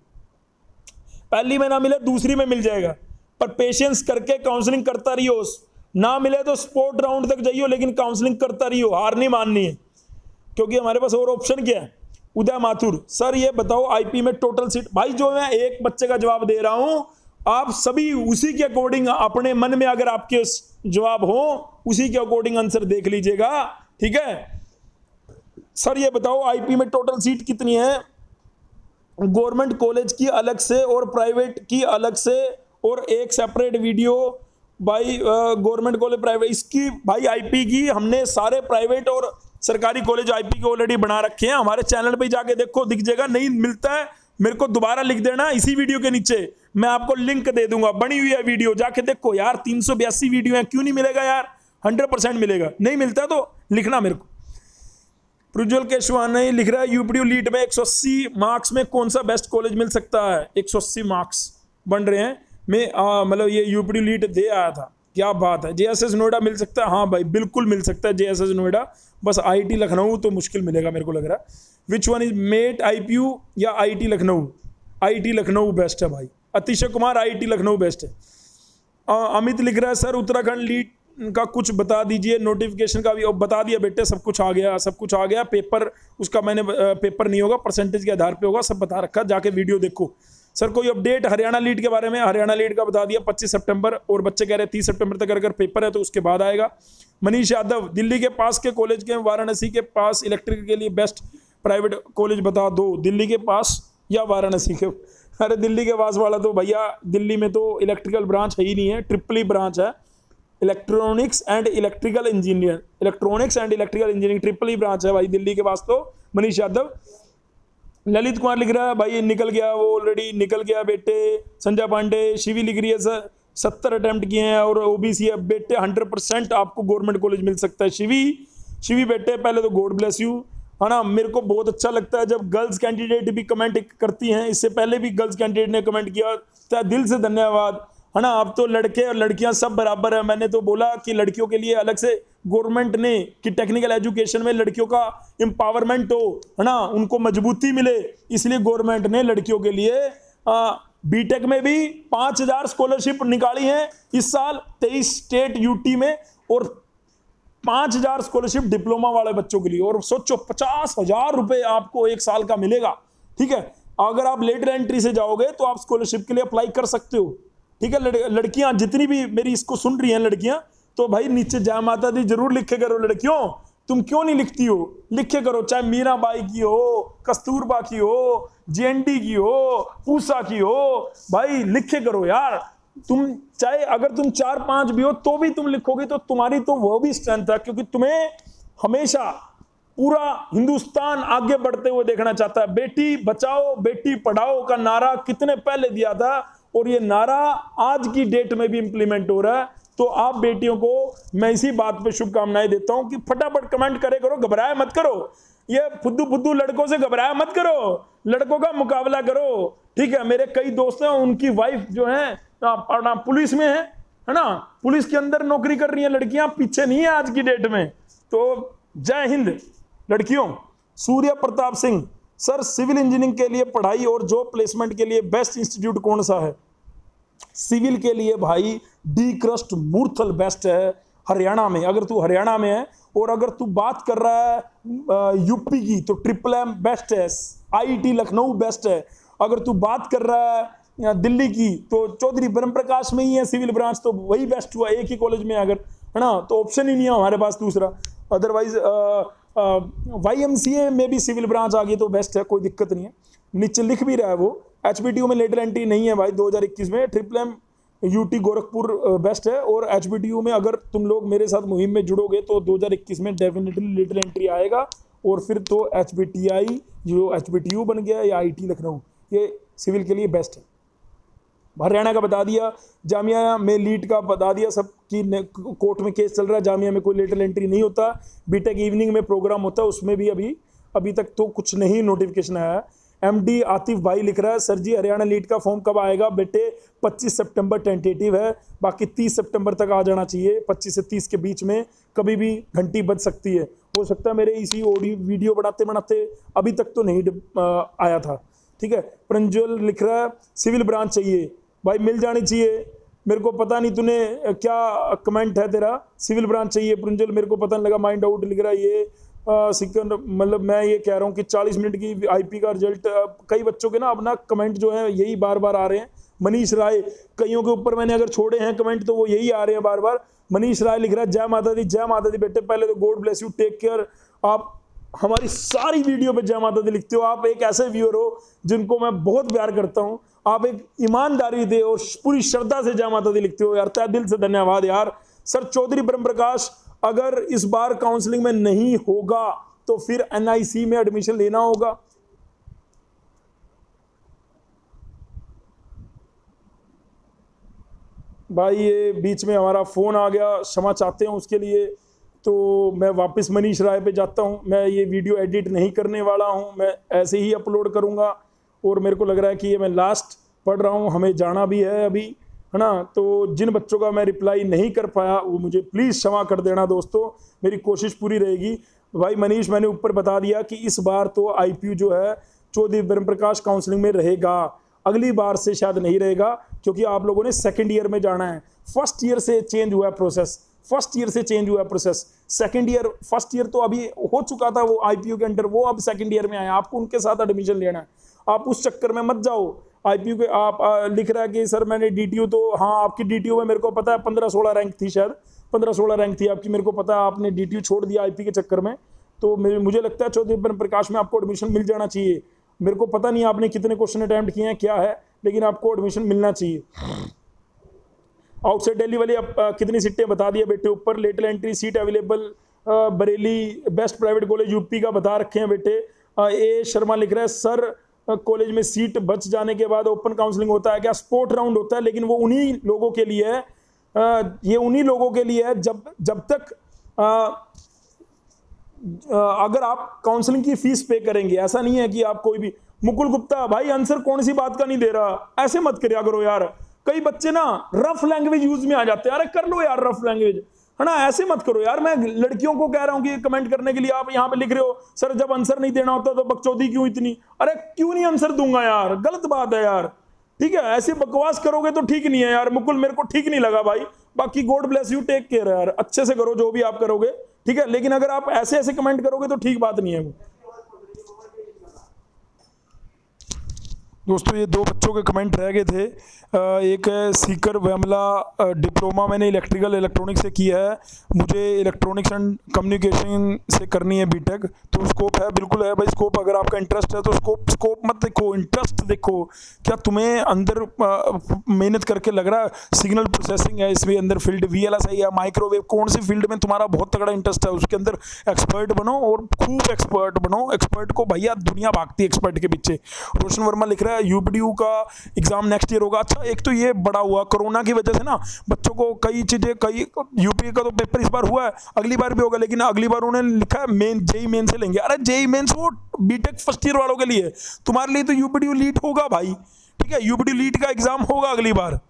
पहली में ना मिले दूसरी में मिल जाएगा, पर पेशेंस करके काउंसलिंग करता रहियो। ना मिले तो स्पोर्ट राउंड तक जाइयो, लेकिन काउंसलिंग करता रहियो, हार नहीं माननी है, क्योंकि हमारे पास और ऑप्शन क्या है। उदय माथुर, सर ये बताओ आईपी में टोटल सीट, भाई जो मैं एक बच्चे का जवाब दे रहा हूं, आप सभी उसी के अकॉर्डिंग अपने मन में अगर आपके जवाब हो, उसी के अकॉर्डिंग आंसर देख लीजिएगा, ठीक है। सर ये बताओ आईपी में टोटल सीट कितनी है? गवर्नमेंट कॉलेज की अलग से और प्राइवेट की अलग से, और एक सेपरेट वीडियो भाई गवर्नमेंट कॉलेज प्राइवेट, इसकी भाई आईपी की हमने सारे प्राइवेट और सरकारी कॉलेज आईपी के ऑलरेडी बना रखे हैं। हमारे चैनल पे जाके देखो, दिख जाएगा। नहीं मिलता है मेरे को दोबारा लिख देना इसी वीडियो के नीचे, मैं आपको लिंक दे दूंगा, बनी हुई है वीडियो, जाके देखो यार। 382 वीडियो है, क्यों नहीं मिलेगा यार? 100% मिलेगा। नहीं मिलता तो लिखना मेरे को। प्रज्वल केशवानी लिख रहा है यूपीडी लीट में 180 मार्क्स में कौन सा बेस्ट कॉलेज मिल सकता है। 180 मार्क्स बन रहे हैं, मैं मतलब ये यूपीडी लीट दे आया था, क्या बात है। जेएसएस नोएडा मिल सकता है, हाँ भाई बिल्कुल मिल सकता है जेएसएस नोएडा, बस आईटी लखनऊ तो मुश्किल मिलेगा मेरे को लग रहा है। Which one is MAIT IPU या IT Lucknow? IT Lucknow best है भाई। अतिशय कुमार आईटी लखनऊ बेस्ट है। अमित लिख रहा है सर उत्तराखंड लीट का कुछ बता दीजिए, नोटिफिकेशन का भी बता दिया बेटे, सब कुछ आ गया, सब कुछ आ गया। पेपर उसका मैंने पेपर नहीं होगा, परसेंटेज के आधार पे होगा, सब बता रखा, जाके वीडियो देखो। सर कोई अपडेट हरियाणा लीट के बारे में? हरियाणा लीट का बता दिया 25 सितंबर, और बच्चे कह रहे हैं 30 सितंबर तक अगर पेपर है तो उसके बाद आएगा। मनीष यादव दिल्ली के पास के कॉलेज के, वाराणसी के पास इलेक्ट्रिक के लिए बेस्ट प्राइवेट कॉलेज बता दो। दिल्ली के पास या वाराणसी के? अरे दिल्ली के पास वाला तो भैया, दिल्ली में तो इलेक्ट्रिकल ब्रांच है ही नहीं है, ट्रिपल ही ब्रांच है, electronics and electrical engineer, electronics and electrical engineering triple he branch है भाई दिल्ली के पास तो। मनीष यादव। ललित कुमार लिख रहा है भाई निकल गया, वो ऑलरेडी निकल गया बेटे। संजय पांडे। शिवी लिख रही है सर 70 अटेम्प्ट किए हैं और ओबीसी है बेटे, 100% आपको गवर्नमेंट कॉलेज मिल सकता है। शिवी बेटे पहले तो गॉड ब्लेस यू, है ना। मेरे को बहुत अच्छा लगता है जब गर्ल्स कैंडिडेट भी कमेंट करती हैं, इससे पहले भी गर्ल्स कैंडिडेट ने कमेंट किया, तो दिल से धन्यवाद, है ना। अब तो लड़के और लड़कियां सब बराबर है। मैंने तो बोला कि लड़कियों के लिए अलग से गवर्नमेंट ने कि टेक्निकल एजुकेशन में लड़कियों का एम्पावरमेंट हो, है ना, उनको मजबूती मिले, इसलिए गवर्नमेंट ने लड़कियों के लिए बीटेक में भी 5000 स्कॉलरशिप निकाली है इस साल 23 स्टेट यूटी में, और 5000 स्कॉलरशिप डिप्लोमा वाले बच्चों के लिए। और सोचो 50,000 रुपए आपको एक साल का मिलेगा, ठीक है। अगर आप लेटर एंट्री से जाओगे तो आप स्कॉलरशिप के लिए अप्लाई कर सकते हो, ठीक है। लड़कियां जितनी भी मेरी इसको सुन रही हैं लड़कियां, तो भाई नीचे जय माता दी जरूर लिखे करो। लड़कियों तुम क्यों नहीं लिखती हो? लिखे करो, चाहे मीराबाई की हो, कस्तूरबा की हो, जेएनडी की हो, पूसा की हो, भाई लिखे करो यार। तुम चाहे अगर तुम 4-5 भी हो तो भी तुम लिखोगे तो तुम्हारी तो वो भी स्ट्रेंथ है, क्योंकि तुम्हें हमेशा पूरा हिंदुस्तान आगे बढ़ते हुए देखना चाहता है। बेटी बचाओ बेटी पढ़ाओ का नारा कितने पहले दिया था, और ये नारा आज की डेट में भी इंप्लीमेंट हो रहा है। तो आप बेटियों को मैं इसी बात पे शुभकामनाएं देता हूं कि फटाफट कमेंट करे करो, घबराया मत करो। ये फुद्दू लड़कों से घबराया मत करो, लड़कों का मुकाबला करो, ठीक है। मेरे कई दोस्त हैं, उनकी वाइफ जो है पुलिस में है ना, पुलिस के अंदर नौकरी कर रही है लड़कियां, पीछे नहीं है आज की डेट में। तो जय हिंद लड़कियों। Surya Pratap Singh sir civil engineering के लिए पढ़ाई और जॉब प्लेसमेंट के लिए बेस्ट इंस्टीट्यूट कौन सा है? सिविल के लिए भाई डी क्रस्ट मूर्थल बेस्ट है हरियाणा में, अगर तू हरियाणा में है। और अगर तू बात कर रहा है यूपी की तो ट्रिपल एम बेस्ट है, आईटी लखनऊ बेस्ट है। अगर तू बात कर रहा है दिल्ली की तो चौधरी ब्रह्म प्रकाश में ही है सिविल ब्रांच, तो वही बेस्ट हुआ, एक ही कॉलेज में अगर, है ना, तो ऑप्शन ही नहीं है हमारे पास दूसरा। अदरवाइज YMCA में भी सिविल ब्रांच आ गई तो बेस्ट है, कोई दिक्कत नहीं है। नीचे लिख भी रहा है वो HBTU में लेटर एंट्री नहीं है भाई 2021 में, triple M UT Gorakhpur best है। और HBTU में अगर तुम लोग मेरे साथ मुहिम में जुड़ोगे तो 2021 में डेफिनेटली लेटर एंट्री आएगा, और फिर तो HBTI जो HBTU बन गया या IT लखनऊ, ये सिविल के लिए बेस्ट है। हरियाणा का बता दिया, जामिया में लीट का बता दिया, सब की कोर्ट में केस चल रहा है, जामिया में कोई लेटर एंट्री नहीं होता। बीटेक इवनिंग में प्रोग्राम होता है, उसमें भी अभी तक तो कुछ नहीं नोटिफिकेशन आया है। MD आतिफ भाई लिख रहा है सर जी हरियाणा लीट का फॉर्म कब आएगा? बेटे 25 सितंबर टेंटेटिव है, बाकी 30 सितंबर तक आ जाना चाहिए। 25 से 30 के बीच में कभी भी घंटी बज सकती है, हो सकता है मेरे इसी ऑडियो वीडियो बनाते बनाते अभी तक तो नहीं आया था, ठीक है। प्रंज्वल लिख रहा है सिविल ब्रांच चाहिए, भाई मिल जानी चाहिए। मेरे को पता नहीं तूने क्या कमेंट है तेरा, सिविल ब्रांच चाहिए प्रंज्वल, मेरे को पता नहीं लगा। माइंड आउट लिख रहा है ये सेकंड, मतलब मैं ये कह रहा हूँ कि 40 मिनट की IP का रिजल्ट, कई बच्चों के ना अपना कमेंट जो है यही बार बार आ रहे हैं। मनीष राय, कईयों के ऊपर मैंने अगर छोड़े हैं कमेंट तो वो यही आ रहे हैं बार बार। मनीष राय लिख रहा है जय माता दी बेटे, पहले तो God bless you, take care. आप हमारी सारी वीडियो पे जय माता दी लिखते हो, आप एक ऐसे व्यूअर हो जिनको मैं बहुत प्यार करता हूं, आप एक ईमानदारी दे और पूरी श्रद्धा से जय माता दी लिखते हो यार, तहे दिल से धन्यवाद यार। सर चौधरी ब्रह्म प्रकाश, अगर इस बार काउंसलिंग में नहीं होगा तो फिर NIC में एडमिशन लेना होगा। भाई ये बीच में हमारा फोन आ गया, क्षमा चाहते हैं उसके लिए। तो मैं वापस मनीष राय पे जाता हूँ। मैं ये वीडियो एडिट नहीं करने वाला हूँ, मैं ऐसे ही अपलोड करूँगा। और मेरे को लग रहा है कि ये मैं लास्ट पढ़ रहा हूँ, हमें जाना भी है अभी, है ना। तो जिन बच्चों का मैं रिप्लाई नहीं कर पाया वो मुझे प्लीज़ क्षमा कर देना दोस्तों, मेरी कोशिश पूरी रहेगी। भाई मनीष, मैंने ऊपर बता दिया कि इस बार तो IPU जो है चौधरी ब्रह्म प्रकाश काउंसलिंग में रहेगा, अगली बार से शायद नहीं रहेगा, क्योंकि आप लोगों ने सेकेंड ईयर में जाना है। फर्स्ट ईयर से चेंज हुआ प्रोसेस, फर्स्ट ईयर से चेंज हुआ process. Second year, first year तो अभी हो चुका था वो IPU के अंडर, वो अब सेकेंड ईयर में आया, आपको उनके साथ एडमिशन लेना है। आप उस चक्कर में मत जाओ। IPU के आप लिख रहा है कि सर मैंने DTU, तो हाँ आपकी DTU में मेरे को पता है 15-16 रैंक थी, शायद 15-16 रैंक थी आपकी, मेरे को पता है आपने DTU छोड़ दिया IP के चक्कर में। तो मुझे लगता है चौधरी ब्रह्म प्रकाश में आपको एडमिशन मिल जाना चाहिए। मेरे को पता नहीं आपने कितने क्वेश्चन अटैम्प्ट किए हैं क्या है, लेकिन आपको एडमिशन मिलना चाहिए। आउटसाइड दिल्ली वाले अब कितनी सीटें बता दिया बेटे ऊपर। Lateral entry seat available Bareilly best private college UP का बता रखे हैं बेटे। A शर्मा लिख रहा है सर कॉलेज में सीट बच जाने के बाद ओपन काउंसलिंग होता है क्या? स्पोर्ट राउंड होता है, लेकिन वो उन्हीं लोगों के लिए है, ये उन्हीं लोगों के लिए है जब तक अगर आप काउंसलिंग की फीस पे करेंगे। ऐसा नहीं है कि आप कोई भी। मुकुल गुप्ता भाई आंसर कौन सी बात का नहीं दे रहा, ऐसे मत करिया करो यार। कई बच्चे ना रफ लैंग्वेज यूज में आ जाते हैं, अरे कर लो यार रफ लैंग्वेज, है ना, ऐसे मत करो यार। मैं लड़कियों को कह रहा हूं कि कमेंट करने के लिए, आप यहाँ पे लिख रहे हो सर जब आंसर नहीं देना होता तो बकचोदी क्यों इतनी। अरे क्यों नहीं आंसर दूंगा यार, गलत बात है यार, ठीक है। ऐसे बकवास करोगे तो ठीक नहीं है यार मुकुल, मेरे को ठीक नहीं लगा भाई। बाकी God bless you, take care यार, अच्छे से करो जो भी आप करोगे, ठीक है। लेकिन अगर आप ऐसे ऐसे कमेंट करोगे तो ठीक बात नहीं है वो। दोस्तों ये दो बच्चों के कमेंट रह गए थे। एक है सीकर वैमला, डिप्लोमा मैंने इलेक्ट्रिकल इलेक्ट्रॉनिक्स से किया है, मुझे इलेक्ट्रॉनिक्स एंड कम्युनिकेशन से करनी है बीटेक, तो स्कोप है? बिल्कुल है भाई स्कोप। अगर आपका इंटरेस्ट है तो स्कोप मत देखो, इंटरेस्ट देखो। क्या तुम्हें अंदर मेहनत करके लग रहा है सिग्नल प्रोसेसिंग है इसमें अंदर फील्ड, VLSI है, माइक्रोवेव, कौन सी फील्ड में तुम्हारा बहुत तगड़ा इंटरेस्ट है उसके अंदर एक्सपर्ट बनो और खूब एक्सपर्ट बनो। एक्सपर्ट को भैया दुनिया भागती है एक्सपर्ट के पीछे। रोशन वर्मा लिख रहा है UPDU का एग्जाम नेक्स्ट ईयर होगा। अच्छा एक तो ये बड़ा हुआ कोरोना की वजह से ना, बच्चों को कई चीजें, कई UP का तो पेपर इस बार हुआ है, अगली बार भी होगा, लेकिन अगली बार उन्होंने लिखा है मेन JEE मेन से लेंगे। अरे JEE मेंस वो बीटेक फर्स्ट ईयर वालों के लिए, तुम्हारे लिए तो UPDU लीट होगा भाई, ठीक है। UPDU लीट का एग्जाम होगा अगली बार,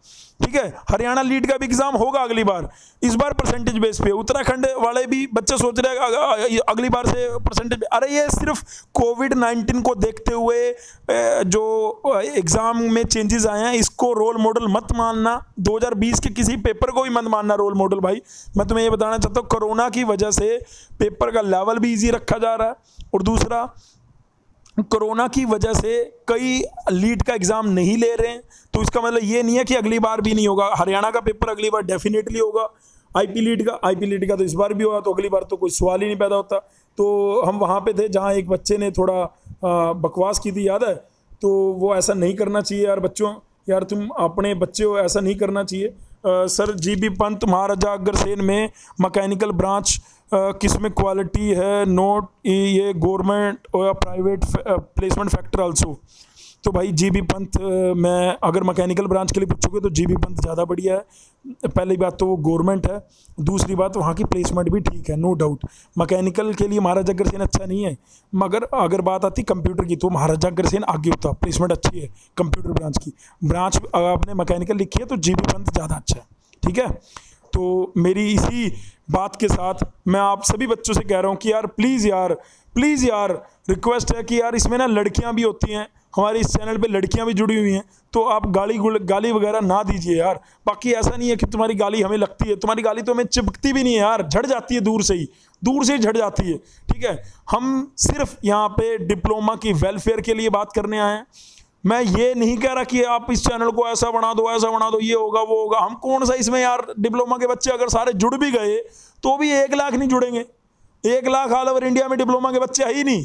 ठीक है। हरियाणा लीट का भी एग्जाम होगा अगली बार, इस बार परसेंटेज बेस पे। उत्तराखंड वाले भी बच्चे सोच रहे हैं अगली बार से परसेंटेज। अरे ये सिर्फ कोविड-19 को देखते हुए जो एग्जाम में चेंजेस आए हैं, इसको रोल मॉडल मत मानना। 2020 के किसी पेपर को भी मत मानना रोल मॉडल भाई। मैं तुम्हें ये बताना चाहता हूँ कोरोना की वजह से पेपर का लेवल भी ईजी रखा जा रहा है, और दूसरा कोरोना की वजह से कई लीट का एग्जाम नहीं ले रहे हैं, तो इसका मतलब ये नहीं है कि अगली बार भी नहीं होगा। हरियाणा का पेपर अगली बार डेफिनेटली होगा। IP लीट का तो इस बार भी होगा, तो अगली बार तो कोई सवाल ही नहीं पैदा होता। तो हम वहाँ पे थे जहाँ एक बच्चे ने थोड़ा बकवास की थी, याद है? तो वो ऐसा नहीं करना चाहिए यार बच्चों, यार तुम अपने बच्चे हो, ऐसा नहीं करना चाहिए। सर GB पंत महाराजा अग्रसेन में मैकेनिकल ब्रांच किसमें क्वालिटी है, नोट ये गवर्नमेंट और प्राइवेट प्लेसमेंट फैक्टर आल्सो। तो भाई GB पंत मैं अगर मैकेनिकल ब्रांच के लिए पूछोगे तो GB पंत ज़्यादा बढ़िया है। पहली बात तो वो गवर्नमेंट है, दूसरी बात वहाँ की प्लेसमेंट भी ठीक है, नो डाउट। मैकेनिकल के लिए महाराजा अग्रसेन अच्छा नहीं है, मगर अगर बात आती कंप्यूटर की तो महाराजा अग्रसेन आगे होता, प्लेसमेंट अच्छी है कंप्यूटर ब्रांच की। ब्रांच आपने मैकेनिकल लिखी है तो GB पंत ज़्यादा अच्छा है, ठीक है। तो मेरी इसी बात के साथ मैं आप सभी बच्चों से कह रहा हूँ कि यार प्लीज़ यार रिक्वेस्ट है कि यार इसमें ना लड़कियाँ भी होती हैं, हमारे इस चैनल पे लड़कियां भी जुड़ी हुई हैं, तो आप गाली वगैरह ना दीजिए यार। बाकी ऐसा नहीं है कि तुम्हारी गाली हमें लगती है, तुम्हारी गाली तो हमें चिपकती भी नहीं है यार, झड़ जाती है दूर से ही झड़ जाती है, ठीक है। हम सिर्फ यहाँ पे डिप्लोमा की वेलफेयर के लिए बात करने आए हैं। मैं ये नहीं कह रहा कि आप इस चैनल को ऐसा बना दो, ये होगा वो होगा। हम कौन सा इसमें यार, डिप्लोमा के बच्चे अगर सारे जुड़ भी गए तो भी 1 लाख नहीं जुड़ेंगे। 1 लाख ऑल ओवर इंडिया में डिप्लोमा के बच्चे है ही नहीं,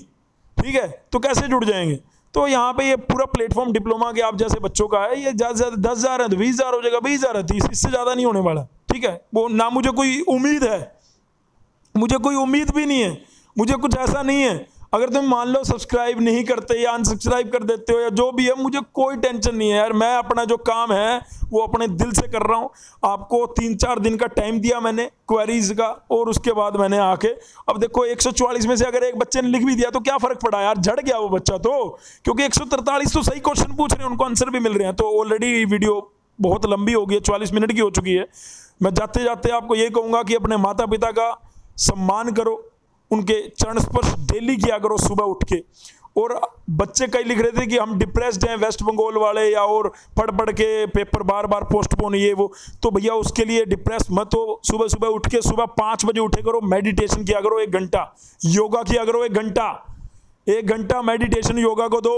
ठीक है, तो कैसे जुड़ जाएंगे? तो यहाँ पे ये पूरा प्लेटफॉर्म डिप्लोमा के आप जैसे बच्चों का है। ये ज़्यादा से ज़्यादा 10,000 है तो 20,000 हो जाएगा, 20,000 है 30, इससे ज़्यादा नहीं होने वाला, ठीक है। वो ना मुझे कोई उम्मीद है, मुझे कोई उम्मीद भी नहीं है, मुझे कुछ ऐसा नहीं है। अगर तुम मान लो सब्सक्राइब नहीं करते या अनसब्सक्राइब कर देते हो या जो भी है, मुझे कोई टेंशन नहीं है यार। मैं अपना जो काम है वो अपने दिल से कर रहा हूँ। आपको 3-4 दिन का टाइम दिया मैंने क्वेरीज का, और उसके बाद मैंने आके अब देखो 144 में से अगर एक बच्चे ने लिख भी दिया तो क्या फर्क पड़ा यार, झड़ गया वो बच्चा तो, क्योंकि 143 तो सही क्वेश्चन पूछ रहे हैं, उनको आंसर भी मिल रहे हैं। तो ऑलरेडी वीडियो बहुत लंबी हो गई है, 44 मिनट की हो चुकी है। मैं जाते जाते आपको ये कहूँगा कि अपने माता पिता का सम्मान करो, उनके चरण स्पर्श डेली किया करो सुबह उठ के। और बच्चे कई लिख रहे थे कि हम डिप्रेस्ड हैं वेस्ट बंगाल वाले, या और पढ़ पढ़ के पेपर बार बार पोस्टपोन ये वो, तो भैया उसके लिए डिप्रेस मत हो। सुबह सुबह उठ के सुबह 5 बजे उठे करो, मेडिटेशन किया करो 1 घंटा, योगा किया करो 1 घंटा मेडिटेशन योगा को दो।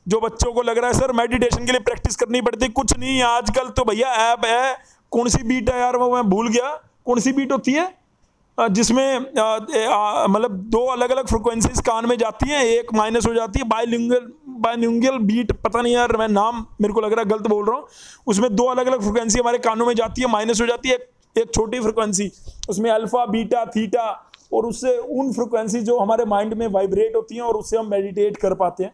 जो बच्चों को लग रहा है सर मेडिटेशन के लिए प्रैक्टिस करनी पड़ती, कुछ नहीं, आजकल तो भैया ऐप है। कौन सी बीट है यार, वो मैं भूल गया, कौन सी बीट होती है जिसमें मतलब 2 अलग अलग फ्रिक्वेंसीज कान में जाती हैं, एक माइनस हो जाती है, बायलिंगुअल बीट, पता नहीं यार मैं नाम मेरे को लग रहा है गलत बोल रहा हूँ। उसमें 2 अलग अलग फ्रिक्वेंसी हमारे कानों में जाती है, माइनस हो जाती है एक छोटी फ्रिक्वेंसी, उसमें अल्फा बीटा थीटा, और उससे उन फ्रिक्वेंसी जो हमारे माइंड में वाइब्रेट होती हैं और उससे हम मेडिटेट कर पाते हैं।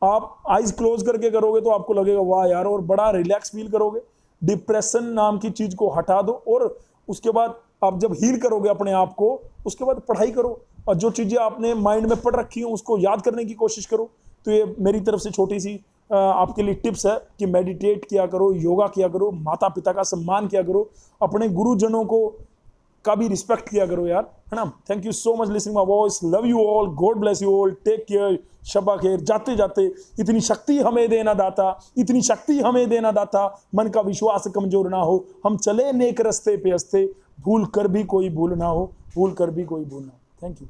आप आइज क्लोज करके करोगे तो आपको लगेगा वाह यार, और बड़ा रिलैक्स फील करोगे। डिप्रेशन नाम की चीज को हटा दो, और उसके बाद आप जब हील करोगे अपने आप को, उसके बाद पढ़ाई करो, और जो चीजें आपने माइंड में पढ़ रखी हैं उसको याद करने की कोशिश करो। तो ये मेरी तरफ से छोटी सी आपके लिए टिप्स है कि मेडिटेट किया करो, योगा किया करो, माता पिता का सम्मान किया करो, अपने गुरुजनों को का भी रिस्पेक्ट किया करो यार, है ना। Thank you so much listening my voice, love you all, God bless you all, take care, शब्बा खैर। जाते जाते इतनी शक्ति हमें देना दाता, इतनी शक्ति हमें देना दाता, मन का विश्वास कमजोर ना हो, हम चले नेक रस्ते पे हंसते, भूल कर भी कोई भूल ना हो, भूल कर भी कोई भूल ना हो। Thank you.